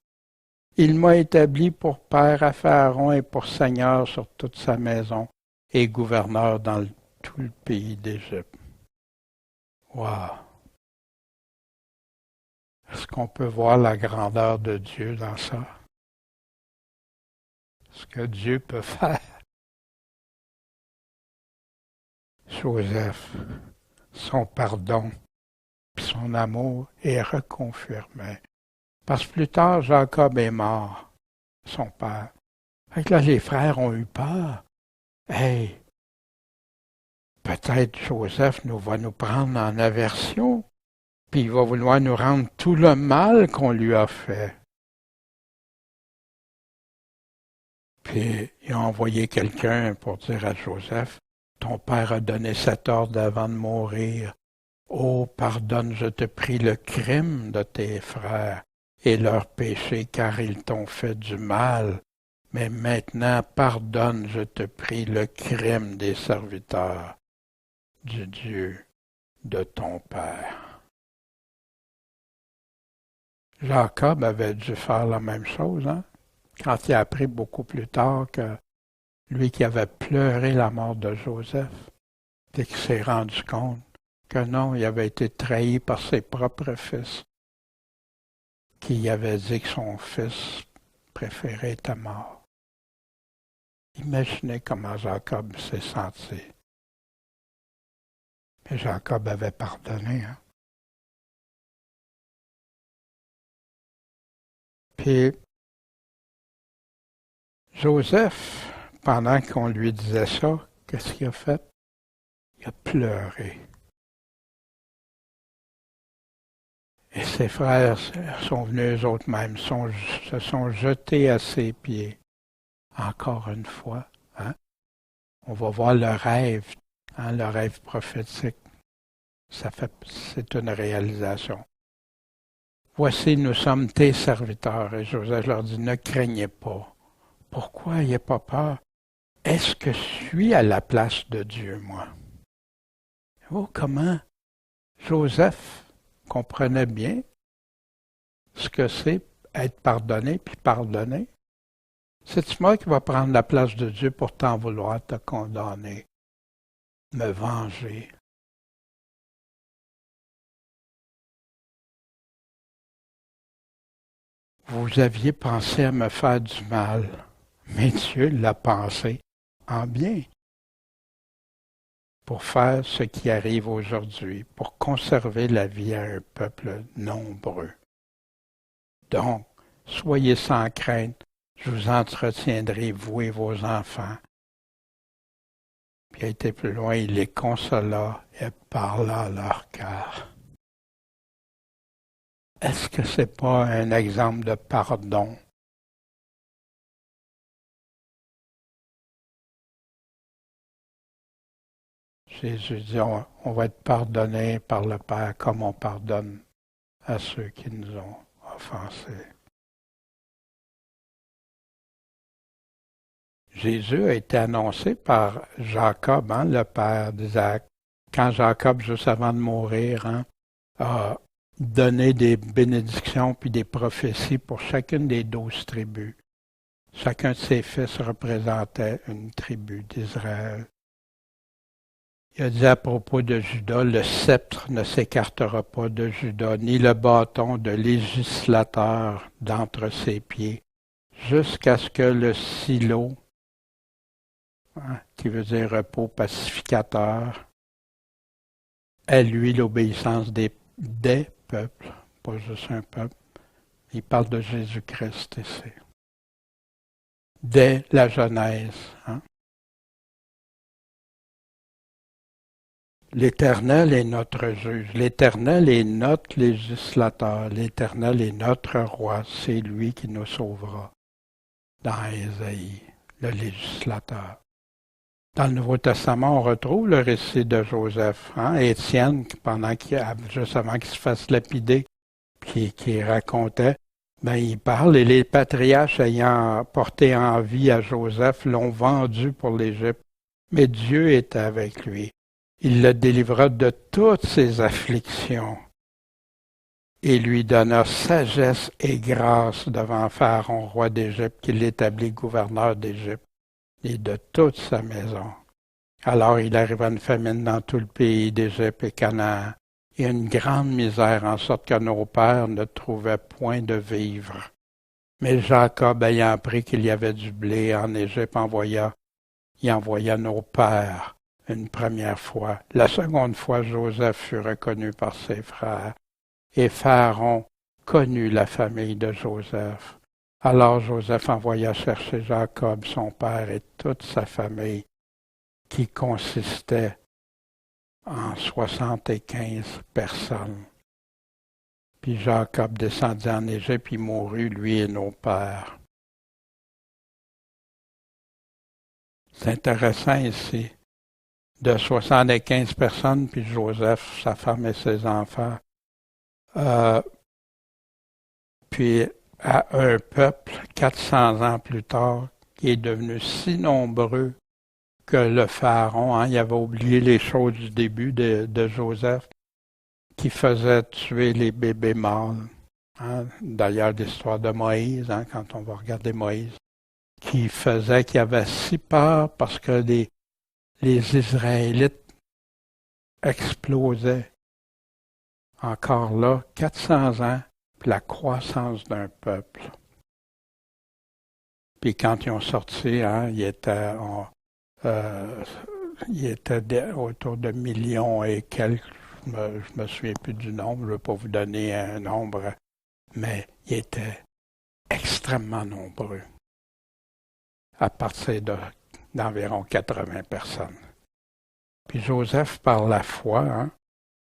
S1: Il m'a établi pour père à Pharaon et pour seigneur sur toute sa maison et gouverneur dans tout le pays d'Égypte. Wow! Est-ce qu'on peut voir la grandeur de Dieu dans ça? Ce que Dieu peut faire. Joseph, son pardon, puis son amour est reconfirmé. Parce que plus tard, Jacob est mort, son père. Fait que là, les frères ont eu peur. Hey, peut-être Joseph va nous prendre en aversion, puis il va vouloir nous rendre tout le mal qu'on lui a fait. Puis il a envoyé quelqu'un pour dire à Joseph, ton père a donné cet ordre avant de mourir. Oh, pardonne, je te prie, le crime de tes frères et leur péché, car ils t'ont fait du mal. Mais maintenant, pardonne, je te prie, le crime des serviteurs du Dieu de ton père. Jacob avait dû faire la même chose, quand il a appris beaucoup plus tard que lui qui avait pleuré la mort de Joseph, et qu'il s'est rendu compte que non, il avait été trahi par ses propres fils, qui avait dit que son fils préféré était mort. Imaginez comment Jacob s'est senti. Mais Jacob avait pardonné. Puis, Joseph, pendant qu'on lui disait ça, qu'est-ce qu'il a fait? Il a pleuré. Et ses frères sont venus eux autres mêmes, se sont jetés à ses pieds. Encore une fois, hein? On va voir le rêve, hein, le rêve prophétique. C'est une réalisation. Voici, nous sommes tes serviteurs. Et Joseph leur dit, ne craignez pas. Pourquoi n'ayez pas peur? Est-ce que je suis à la place de Dieu, moi? Oh, comment? Joseph comprenait bien ce que c'est être pardonné puis pardonner. C'est moi qui va prendre la place de Dieu pour t'en vouloir, te condamner, me venger. Vous aviez pensé à me faire du mal, mais Dieu l'a pensé en bien pour faire ce qui arrive aujourd'hui, pour conserver la vie à un peuple nombreux. Donc, soyez sans crainte, je vous entretiendrai, vous et vos enfants. Puis il a été plus loin, il les consola et parla à leur cœur. Est-ce que c'est pas un exemple de pardon? Jésus dit, on va être pardonné par le Père comme on pardonne à ceux qui nous ont offensés. Jésus a été annoncé par Jacob, hein, le père d'Isaac. Quand Jacob, juste avant de mourir, hein, a donné des bénédictions puis des prophéties pour chacune des 12 tribus. Chacun de ses fils représentait une tribu d'Israël. Il a dit à propos de Juda, le sceptre ne s'écartera pas de Juda, ni le bâton de législateur d'entre ses pieds, jusqu'à ce que le silo, hein, qui veut dire repos pacificateur, ait lui l'obéissance des peuples, pas juste un peuple. Il parle de Jésus-Christ ici. Dès la Genèse. Hein? L'Éternel est notre juge, l'Éternel est notre législateur, l'Éternel est notre roi, c'est lui qui nous sauvera. Dans Ésaïe, le législateur. Dans le Nouveau Testament, on retrouve le récit de Joseph. Hein? Étienne, juste avant qu'il se fasse lapider, puis qui racontait, il parle, et les patriarches ayant porté envie à Joseph l'ont vendu pour l'Égypte. Mais Dieu était avec lui. Il le délivra de toutes ses afflictions et lui donna sagesse et grâce devant Pharaon, roi d'Égypte, qui l'établit gouverneur d'Égypte et de toute sa maison. Alors il arriva une famine dans tout le pays d'Égypte et Canaan, et une grande misère, en sorte que nos pères ne trouvaient point de vivre. Mais Jacob, ayant appris qu'il y avait du blé en Égypte, il envoya nos pères une première fois. La seconde fois, Joseph fut reconnu par ses frères, et Pharaon connut la famille de Joseph. Alors Joseph envoya chercher Jacob, son père, et toute sa famille, qui consistait en 75 personnes. Puis Jacob descendit en Égypte, il mourut, lui et nos pères. C'est intéressant ici. De 75 personnes, puis Joseph, sa femme et ses enfants. Puis à un peuple, 400 ans plus tard, qui est devenu si nombreux que le Pharaon, hein, il avait oublié les choses du début de Joseph, qui faisait tuer les bébés mâles. Hein. D'ailleurs, l'histoire de Moïse, hein, quand on va regarder Moïse, qui faisait qu'il y avait si peur parce que les Israélites explosaient. Encore là, 400 ans, puis la croissance d'un peuple. Puis quand ils ont sorti, hein, ils étaient autour de millions et quelques. Je me souviens plus du nombre, je ne veux pas vous donner un nombre, mais ils étaient extrêmement nombreux, à partir d'environ 80 personnes. Puis Joseph, par la foi, hein,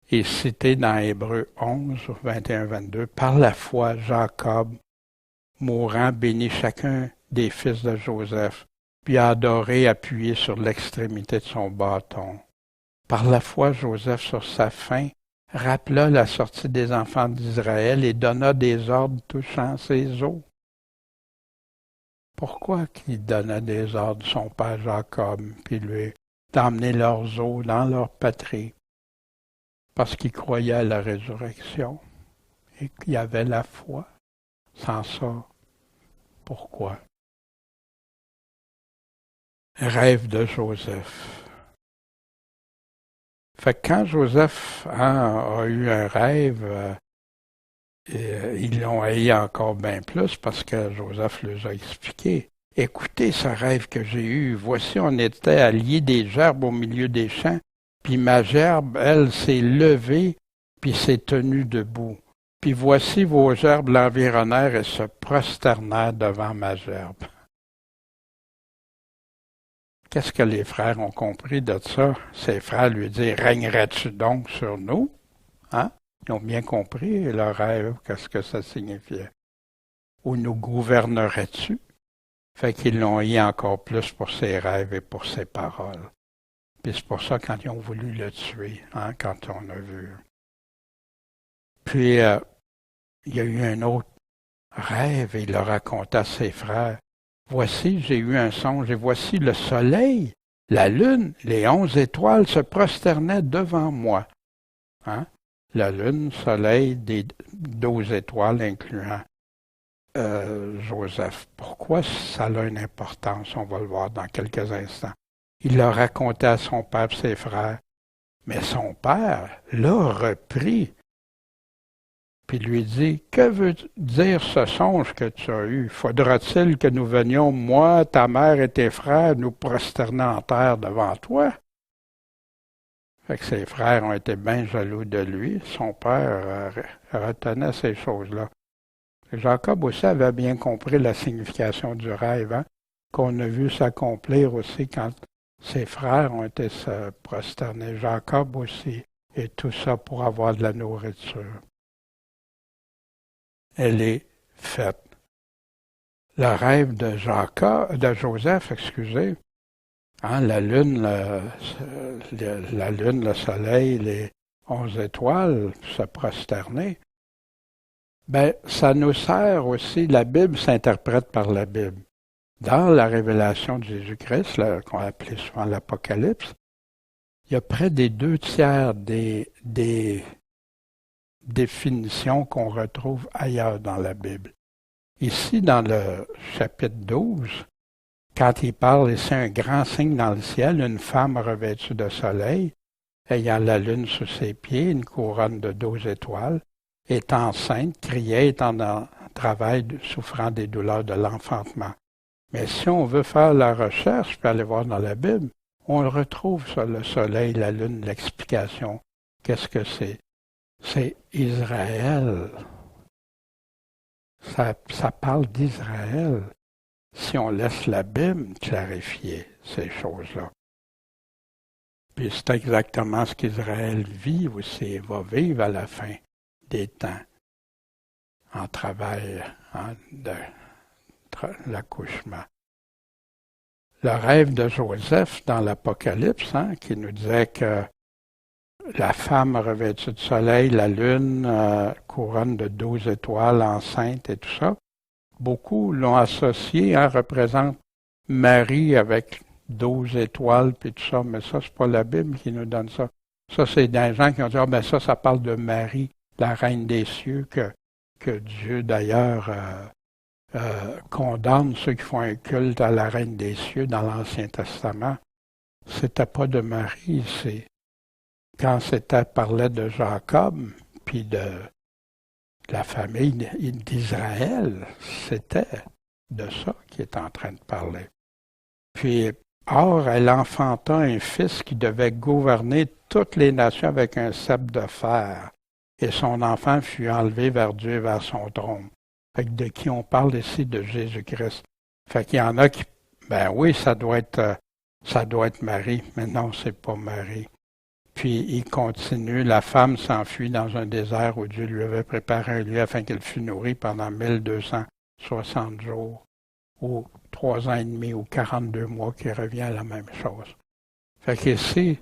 S1: est cité dans Hébreux 11, 21-22. Par la foi, Jacob, mourant, bénit chacun des fils de Joseph, puis a adoré appuyé sur l'extrémité de son bâton. Par la foi, Joseph, sur sa faim, rappela la sortie des enfants d'Israël et donna des ordres touchant ses os. Pourquoi qu'il donna des ordres à son père Jacob, puis lui, d'emmener leurs os dans leur patrie? Parce qu'il croyait à la résurrection et qu'il y avait la foi. Sans ça, pourquoi? Rêve de Joseph. Fait que quand Joseph a eu un rêve, ils l'ont haï encore bien plus parce que Joseph leur a expliqué. Écoutez ce rêve que j'ai eu. Voici, on était à lier des gerbes au milieu des champs, puis ma gerbe, elle, s'est levée, puis s'est tenue debout. Puis voici vos gerbes l'environnèrent et se prosternèrent devant ma gerbe. Qu'est-ce que les frères ont compris de ça? Ses frères lui disent, régnerais-tu donc sur nous? Hein? Ils ont bien compris leur rêve, qu'est-ce que ça signifiait. Ou nous gouvernerais-tu? Fait qu'ils l'ont eu encore plus pour ses rêves et pour ses paroles. Puis c'est pour ça quand ils ont voulu le tuer, hein, quand on a vu. Puis il y a eu un autre rêve et il le raconta à ses frères. Voici, j'ai eu un songe, et voici le soleil, la lune, les 11 étoiles se prosternaient devant moi. Hein? La lune, soleil, des 12 étoiles, incluant Joseph. Pourquoi ça a une importance? On va le voir dans quelques instants. Il l'a raconté à son père et ses frères. Mais son père l'a repris. Puis lui dit, que veut dire ce songe que tu as eu? Faudra-t-il que nous venions, moi, ta mère et tes frères, nous prosterner en terre devant toi? Fait que ses frères ont été bien jaloux de lui. Son père retenait ces choses-là. Jacob aussi avait bien compris la signification du rêve, hein, qu'on a vu s'accomplir aussi quand ses frères ont été se prosterner. Jacob aussi. Et tout ça pour avoir de la nourriture. Elle est faite. Le rêve de Joseph, hein, la lune, le soleil, les 11 étoiles, se prosterner, ben, ça nous sert aussi, la Bible s'interprète par la Bible. Dans la révélation de Jésus-Christ, qu'on appelait souvent l'Apocalypse, il y a près des 2/3 des définitions qu'on retrouve ailleurs dans la Bible. Ici, dans le chapitre 12, quand il parle, et c'est un grand signe dans le ciel, une femme revêtue de soleil, ayant la lune sous ses pieds, une couronne de 12 étoiles, est enceinte, criait, étant en travail, souffrant des douleurs de l'enfantement. Mais si on veut faire la recherche, puis aller voir dans la Bible, on le retrouve sur le soleil, la lune, l'explication. Qu'est-ce que c'est? C'est Israël. Ça parle d'Israël. Si on laisse la Bible clarifier ces choses-là. Puis c'est exactement ce qu'Israël vit aussi, va vivre à la fin des temps, en travail de l'accouchement. Le rêve de Joseph dans l'Apocalypse, hein, qui nous disait que la femme revêtue de soleil, la lune, couronne de 12 étoiles, enceinte et tout ça, beaucoup l'ont associé, hein, représente Marie avec 12 étoiles puis tout ça, mais ça, c'est pas la Bible qui nous donne ça. Ça, c'est des gens qui ont dit, ben ça parle de Marie, la reine des cieux, que Dieu d'ailleurs condamne ceux qui font un culte à la reine des cieux dans l'Ancien Testament. C'était pas de Marie, c'est quand c'était parlait de Jacob, puis de la famille d'Israël, c'était de ça qu'il est en train de parler. Puis, or, elle enfanta un fils qui devait gouverner toutes les nations avec un sceptre de fer, et son enfant fut enlevé vers Dieu et vers son trône. Fait que de qui on parle ici? De Jésus-Christ. Fait qu'il y en a qui, ben oui, ça doit être Marie, mais non, c'est pas Marie. Puis il continue, la femme s'enfuit dans un désert où Dieu lui avait préparé un lieu afin qu'elle fût nourrie pendant 1260 jours, ou 3 ans et demi, ou 42 mois, qui revient à la même chose. Fait qu'ici,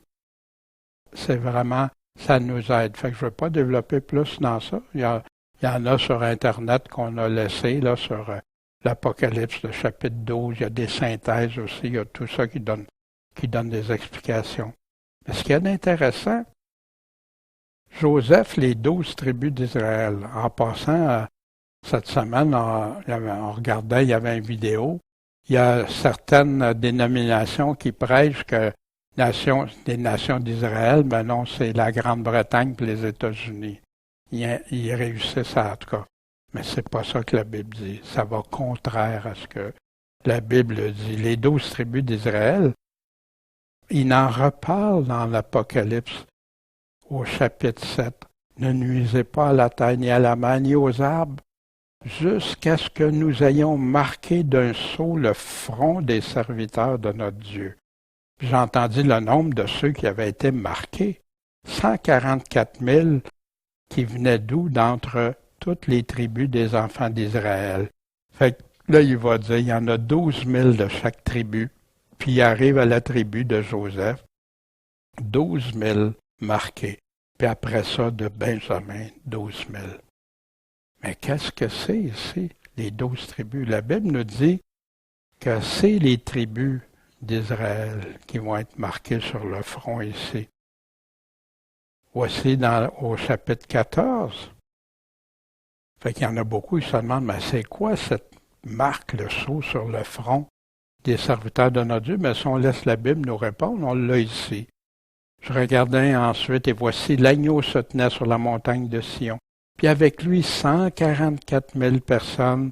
S1: c'est vraiment, ça nous aide. Fait que je ne veux pas développer plus dans ça. Il y en a sur Internet qu'on a laissé, là, sur l'Apocalypse, le chapitre 12. Il y a des synthèses aussi, il y a tout ça qui donne des explications. Mais ce qu'il y a d'intéressant, Joseph, les 12 tribus d'Israël. En passant, cette semaine, on regardait, il y avait une vidéo. Il y a certaines dénominations qui prêchent que des nations d'Israël, ben non, c'est la Grande-Bretagne et les États-Unis. Ils réussissent en tout cas. Mais c'est pas ça que la Bible dit. Ça va contraire à ce que la Bible dit. Les 12 tribus d'Israël, il en reparle dans l'Apocalypse au chapitre 7. Ne nuisez pas à la terre, ni à la mer, ni aux arbres, jusqu'à ce que nous ayons marqué d'un sceau le front des serviteurs de notre Dieu. Puis j'ai entendu le nombre de ceux qui avaient été marqués. 144 000 qui venaient d'où? D'entre toutes les tribus des enfants d'Israël. Fait que là, il va dire, il y en a 12 000 de chaque tribu. Puis il arrive à la tribu de Joseph, 12 000 marqués. Puis après ça, de Benjamin, 12 000. Mais qu'est-ce que c'est ici, les 12 tribus? La Bible nous dit que c'est les tribus d'Israël qui vont être marquées sur le front ici. Voici au chapitre 14. Fait qu'il y en a beaucoup qui se demandent, mais c'est quoi cette marque, le sceau sur le front des serviteurs de notre Dieu? Mais si on laisse la Bible nous répondre, on l'a ici. Je regardais ensuite, et voici l'agneau se tenait sur la montagne de Sion. Puis avec lui, 144 000 personnes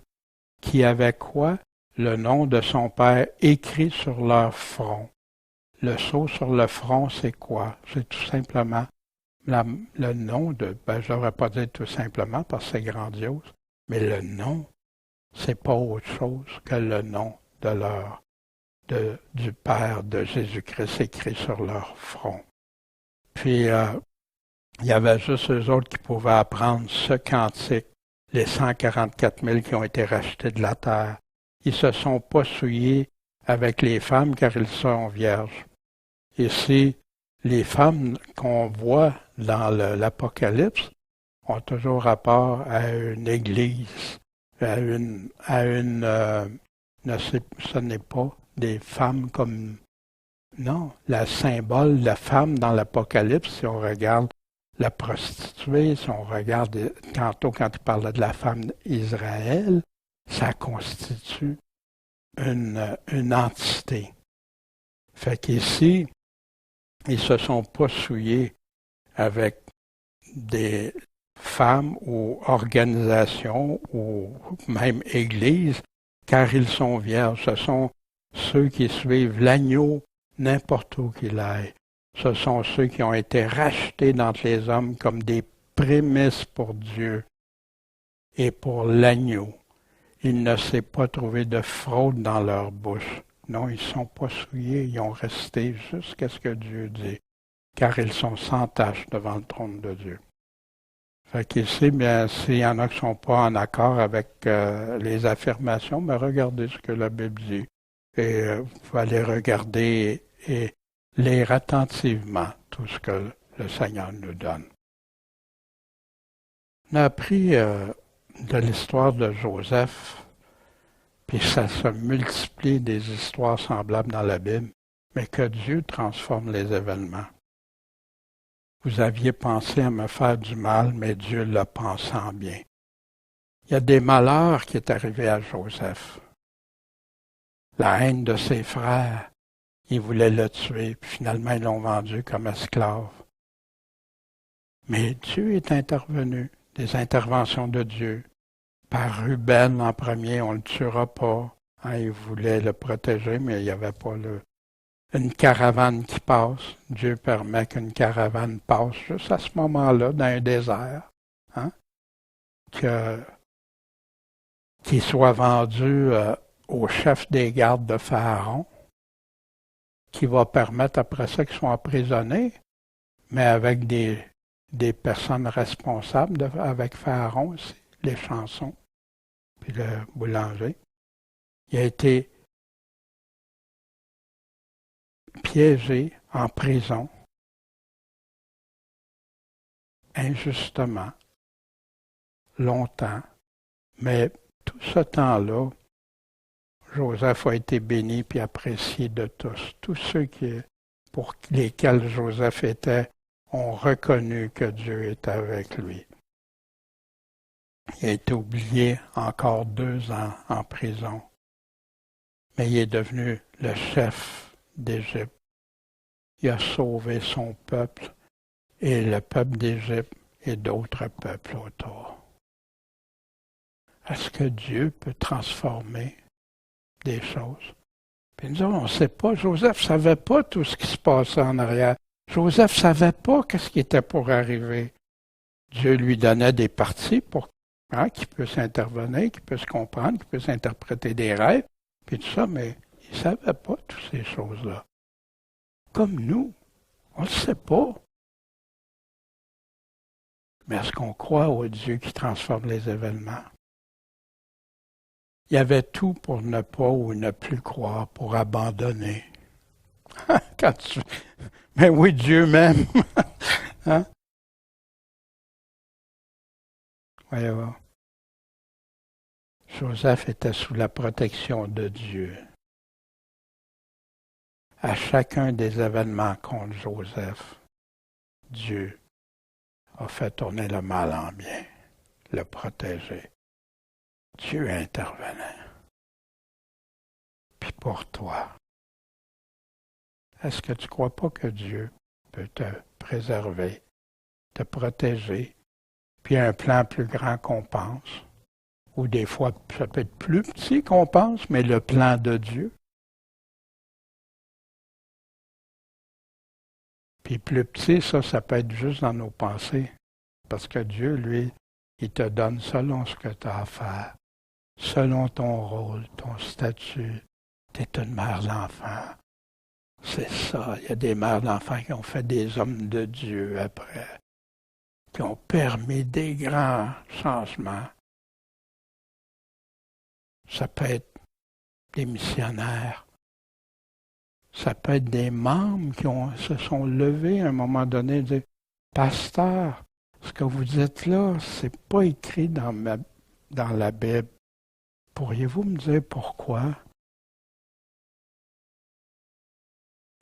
S1: qui avaient quoi? Le nom de son Père écrit sur leur front. Le sceau sur le front, c'est quoi? C'est tout simplement le nom de... je ne devrais pas dire tout simplement parce que c'est grandiose, mais le nom, c'est pas autre chose que le nom du Père de Jésus-Christ écrit sur leur front. Puis, il y avait juste eux autres qui pouvaient apprendre ce cantique, les 144 000 qui ont été rachetés de la terre. Ils ne se sont pas souillés avec les femmes car ils sont vierges. Ici, les femmes qu'on voit dans l'Apocalypse ont toujours rapport à une église, ce n'est pas des femmes comme... Non, le symbole de la femme dans l'Apocalypse, si on regarde la prostituée, si on regarde tantôt quand il parlait de la femme d'Israël, ça constitue une entité. Fait qu'ici, ils se sont pas souillés avec des femmes ou organisations ou même églises, car ils sont vierges. Ce sont ceux qui suivent l'agneau n'importe où qu'il aille. Ce sont ceux qui ont été rachetés d'entre les hommes comme des prémices pour Dieu et pour l'agneau. Il ne s'est pas trouvé de fraude dans leur bouche. Non, ils ne sont pas souillés, ils ont resté jusqu'à ce que Dieu dit, car ils sont sans tache devant le trône de Dieu. Fait qu'ici, bien, s'il y en a qui ne sont pas en accord avec les affirmations, mais regardez ce que la Bible dit. Et vous pouvez aller regarder et lire attentivement tout ce que le Seigneur nous donne. On a appris de l'histoire de Joseph, puis ça se multiplie des histoires semblables dans la Bible, mais que Dieu transforme les événements. Vous aviez pensé à me faire du mal, mais Dieu l'a pensé en bien. Il y a des malheurs qui est arrivé à Joseph. La haine de ses frères, ils voulaient le tuer, puis finalement ils l'ont vendu comme esclave. Mais Dieu est intervenu, des interventions de Dieu. Par Ruben en premier, on ne le tuera pas. Il voulait le protéger, mais il n'y avait pas une caravane qui passe. Dieu permet qu'une caravane passe juste à ce moment-là, dans un désert. Qu'il soit vendu au chef des gardes de Pharaon, qui va permettre après ça qu'ils soient emprisonnés. mais avec des personnes responsables, avec Pharaon aussi, les chansons, puis le boulanger. Il a été piégé en prison, injustement, longtemps, mais tout ce temps-là, Joseph a été béni puis apprécié de tous. Tous ceux pour lesquels Joseph était ont reconnu que Dieu était avec lui. Il a été oublié encore 2 ans en prison, mais il est devenu le chef d'Égypte. Il a sauvé son peuple et le peuple d'Égypte et d'autres peuples autour. Est-ce que Dieu peut transformer des choses? Puis nous, on ne sait pas. Joseph ne savait pas tout ce qui se passait en arrière. Joseph ne savait pas ce qui était pour arriver. Dieu lui donnait des parties pour qu'il puisse intervenir, qu'il puisse comprendre, qu'il puisse interpréter des rêves, puis tout ça, mais il ne savait pas toutes ces choses-là. Comme nous, on ne le sait pas. Mais est-ce qu'on croit au Dieu qui transforme les événements? Il y avait tout pour ne pas ou ne plus croire, pour abandonner. Mais oui, Dieu même. Hein? Voyez-vous. Joseph était sous la protection de Dieu. À chacun des événements contre Joseph, Dieu a fait tourner le mal en bien, le protéger. Dieu intervenait. Puis pour toi, est-ce que tu ne crois pas que Dieu peut te préserver, te protéger, puis un plan plus grand qu'on pense? Ou des fois, ça peut être plus petit qu'on pense, mais le plan de Dieu. Puis plus petit, ça peut être juste dans nos pensées. Parce que Dieu, lui, il te donne selon ce que tu as à faire, selon ton rôle, ton statut. Tu es une mère d'enfant. C'est ça. Il y a des mères d'enfants qui ont fait des hommes de Dieu après, qui ont permis des grands changements. Ça peut être des missionnaires. Ça peut être des membres qui se sont levés à un moment donné et disent « Pasteur, ce que vous dites là, c'est pas écrit dans la Bible. Pourriez-vous me dire pourquoi? »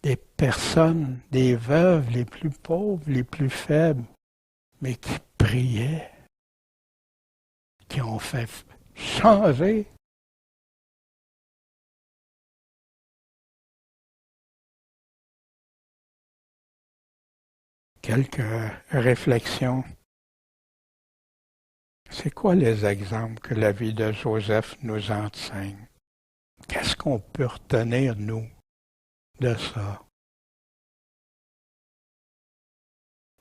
S1: Des personnes, des veuves les plus pauvres, les plus faibles, mais qui priaient, qui ont fait changer. Quelques réflexions. C'est quoi les exemples que la vie de Joseph nous enseigne? Qu'est-ce qu'on peut retenir, nous, de ça?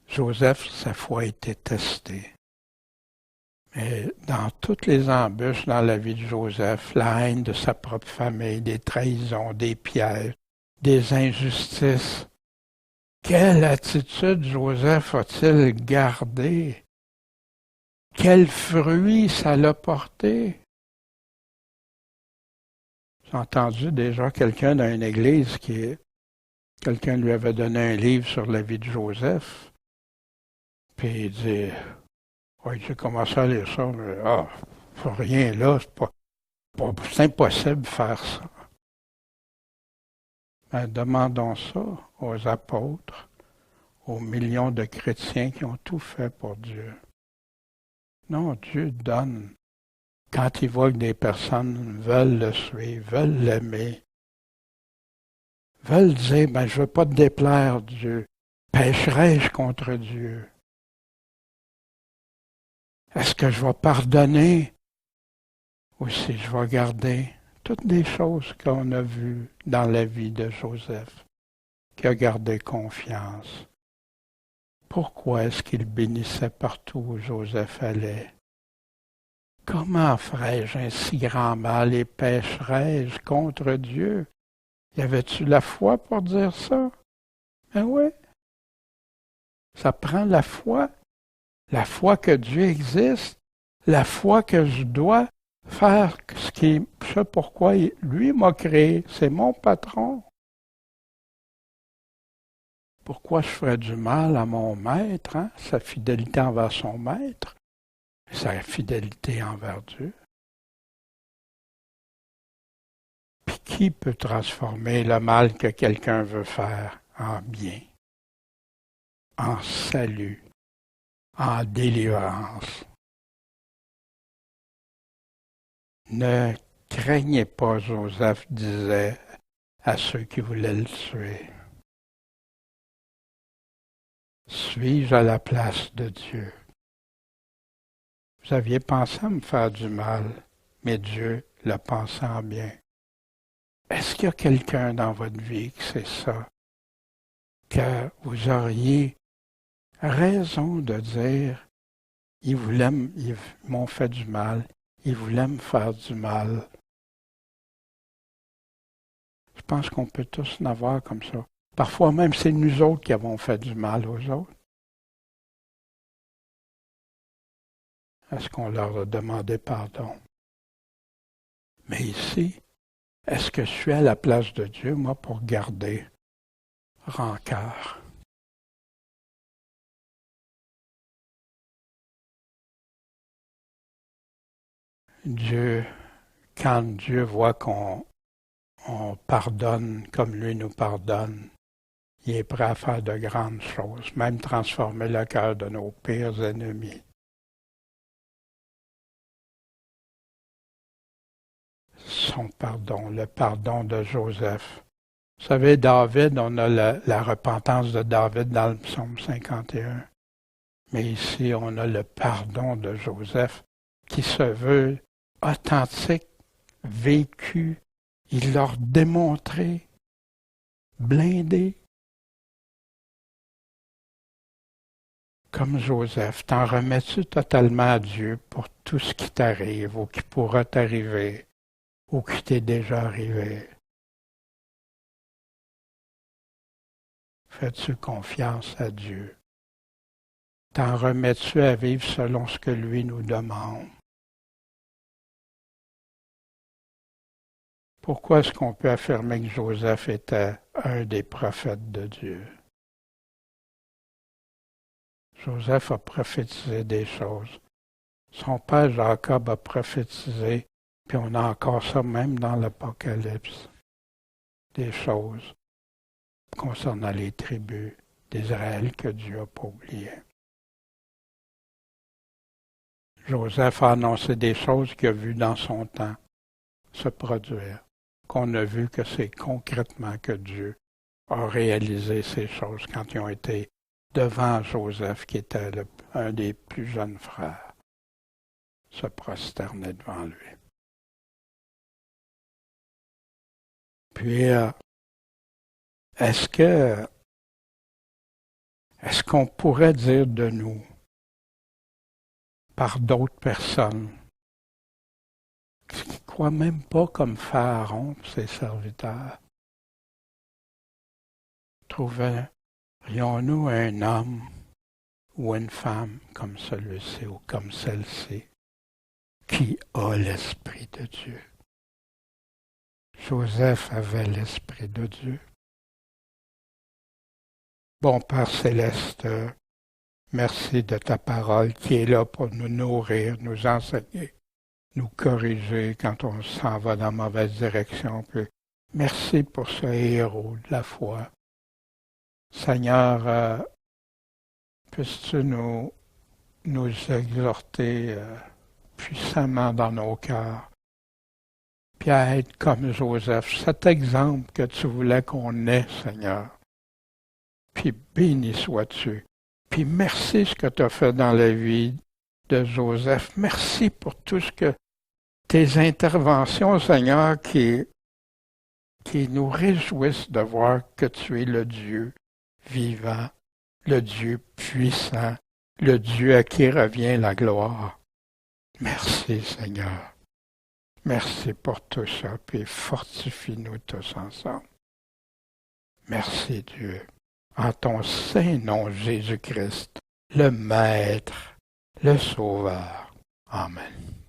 S1: Joseph, sa foi a été testée. Mais dans toutes les embûches dans la vie de Joseph, la haine de sa propre famille, des trahisons, des pièges, des injustices, quelle attitude Joseph a-t-il gardée? Quel fruit ça l'a porté? J'ai entendu déjà quelqu'un dans une église quelqu'un lui avait donné un livre sur la vie de Joseph. Puis il dit, oui, j'ai commencé à lire ça, mais faut rien là, c'est impossible de faire ça. Ben, demandons ça aux apôtres, aux millions de chrétiens qui ont tout fait pour Dieu. Non, Dieu donne. Quand il voit que des personnes veulent le suivre, veulent l'aimer, veulent dire, je ne veux pas te déplaire, Dieu. Pécherai-je contre Dieu? Est-ce que je vais pardonner? Ou si je vais garder toutes les choses qu'on a vues dans la vie de Joseph, qui a gardé confiance. Pourquoi est-ce qu'il bénissait partout où Joseph allait? Comment ferais-je un si grand mal et pécherais-je contre Dieu? Y avait-tu la foi pour dire ça? Ben oui. Ça prend la foi que Dieu existe, la foi que je dois faire ce pourquoi lui m'a créé, c'est mon patron. Pourquoi je ferais du mal à mon maître, hein? Sa fidélité envers son maître, sa fidélité envers Dieu. Puis qui peut transformer le mal que quelqu'un veut faire en bien, en salut, en délivrance? Ne craignez pas, Joseph disait à ceux qui voulaient le tuer. Suis-je à la place de Dieu? Vous aviez pensé à me faire du mal, mais Dieu l'a pensé en bien. Est-ce qu'il y a quelqu'un dans votre vie que c'est ça? Que vous auriez raison de dire, ils m'ont fait du mal, ils voulaient me faire du mal. Je pense qu'on peut tous en avoir comme ça. Parfois même, c'est nous autres qui avons fait du mal aux autres. Est-ce qu'on leur a demandé pardon? Mais ici, est-ce que je suis à la place de Dieu, moi, pour garder rancœur? Dieu, quand Dieu voit qu'on pardonne comme lui nous pardonne, il est prêt à faire de grandes choses, même transformer le cœur de nos pires ennemis. Son pardon, le pardon de Joseph. Vous savez, David, on a la repentance de David dans le psaume 51. Mais ici, on a le pardon de Joseph qui se veut authentique, vécu. Il leur démontré, blindé. Comme Joseph, t'en remets-tu totalement à Dieu pour tout ce qui t'arrive ou qui pourra t'arriver ou qui t'est déjà arrivé? Fais-tu confiance à Dieu? T'en remets-tu à vivre selon ce que lui nous demande? Pourquoi est-ce qu'on peut affirmer que Joseph était un des prophètes de Dieu? Joseph a prophétisé des choses. Son père Jacob a prophétisé, puis on a encore ça même dans l'Apocalypse, des choses concernant les tribus d'Israël que Dieu n'a pas oubliées. Joseph a annoncé des choses qu'il a vues dans son temps se produire, qu'on a vu que c'est concrètement que Dieu a réalisé ces choses quand ils ont été devant Joseph, qui était un des plus jeunes frères, se prosterner devant lui. Puis, est-ce qu'on pourrait dire de nous, par d'autres personnes, qui ne croient même pas comme Pharaon, ses serviteurs, trouverions-nous un homme ou une femme comme celui-ci ou comme celle-ci, qui a l'Esprit de Dieu? Joseph avait l'Esprit de Dieu. Bon Père céleste, merci de ta parole qui est là pour nous nourrir, nous enseigner, nous corriger quand on s'en va dans la mauvaise direction. Puis, merci pour ce héros de la foi. Seigneur, puisses-tu nous exhorter puissamment dans nos cœurs, puis à être comme Joseph, cet exemple que tu voulais qu'on ait, Seigneur. Puis béni sois-tu. Puis merci ce que tu as fait dans la vie de Joseph. Merci pour tout ce que tes interventions, Seigneur, qui nous réjouissent de voir que tu es le Dieu vivant, le Dieu puissant, le Dieu à qui revient la gloire. Merci, Seigneur. Merci pour tout ça, puis fortifie-nous tous ensemble. Merci, Dieu. en ton saint nom, Jésus-Christ, le Maître, le Sauveur. Amen.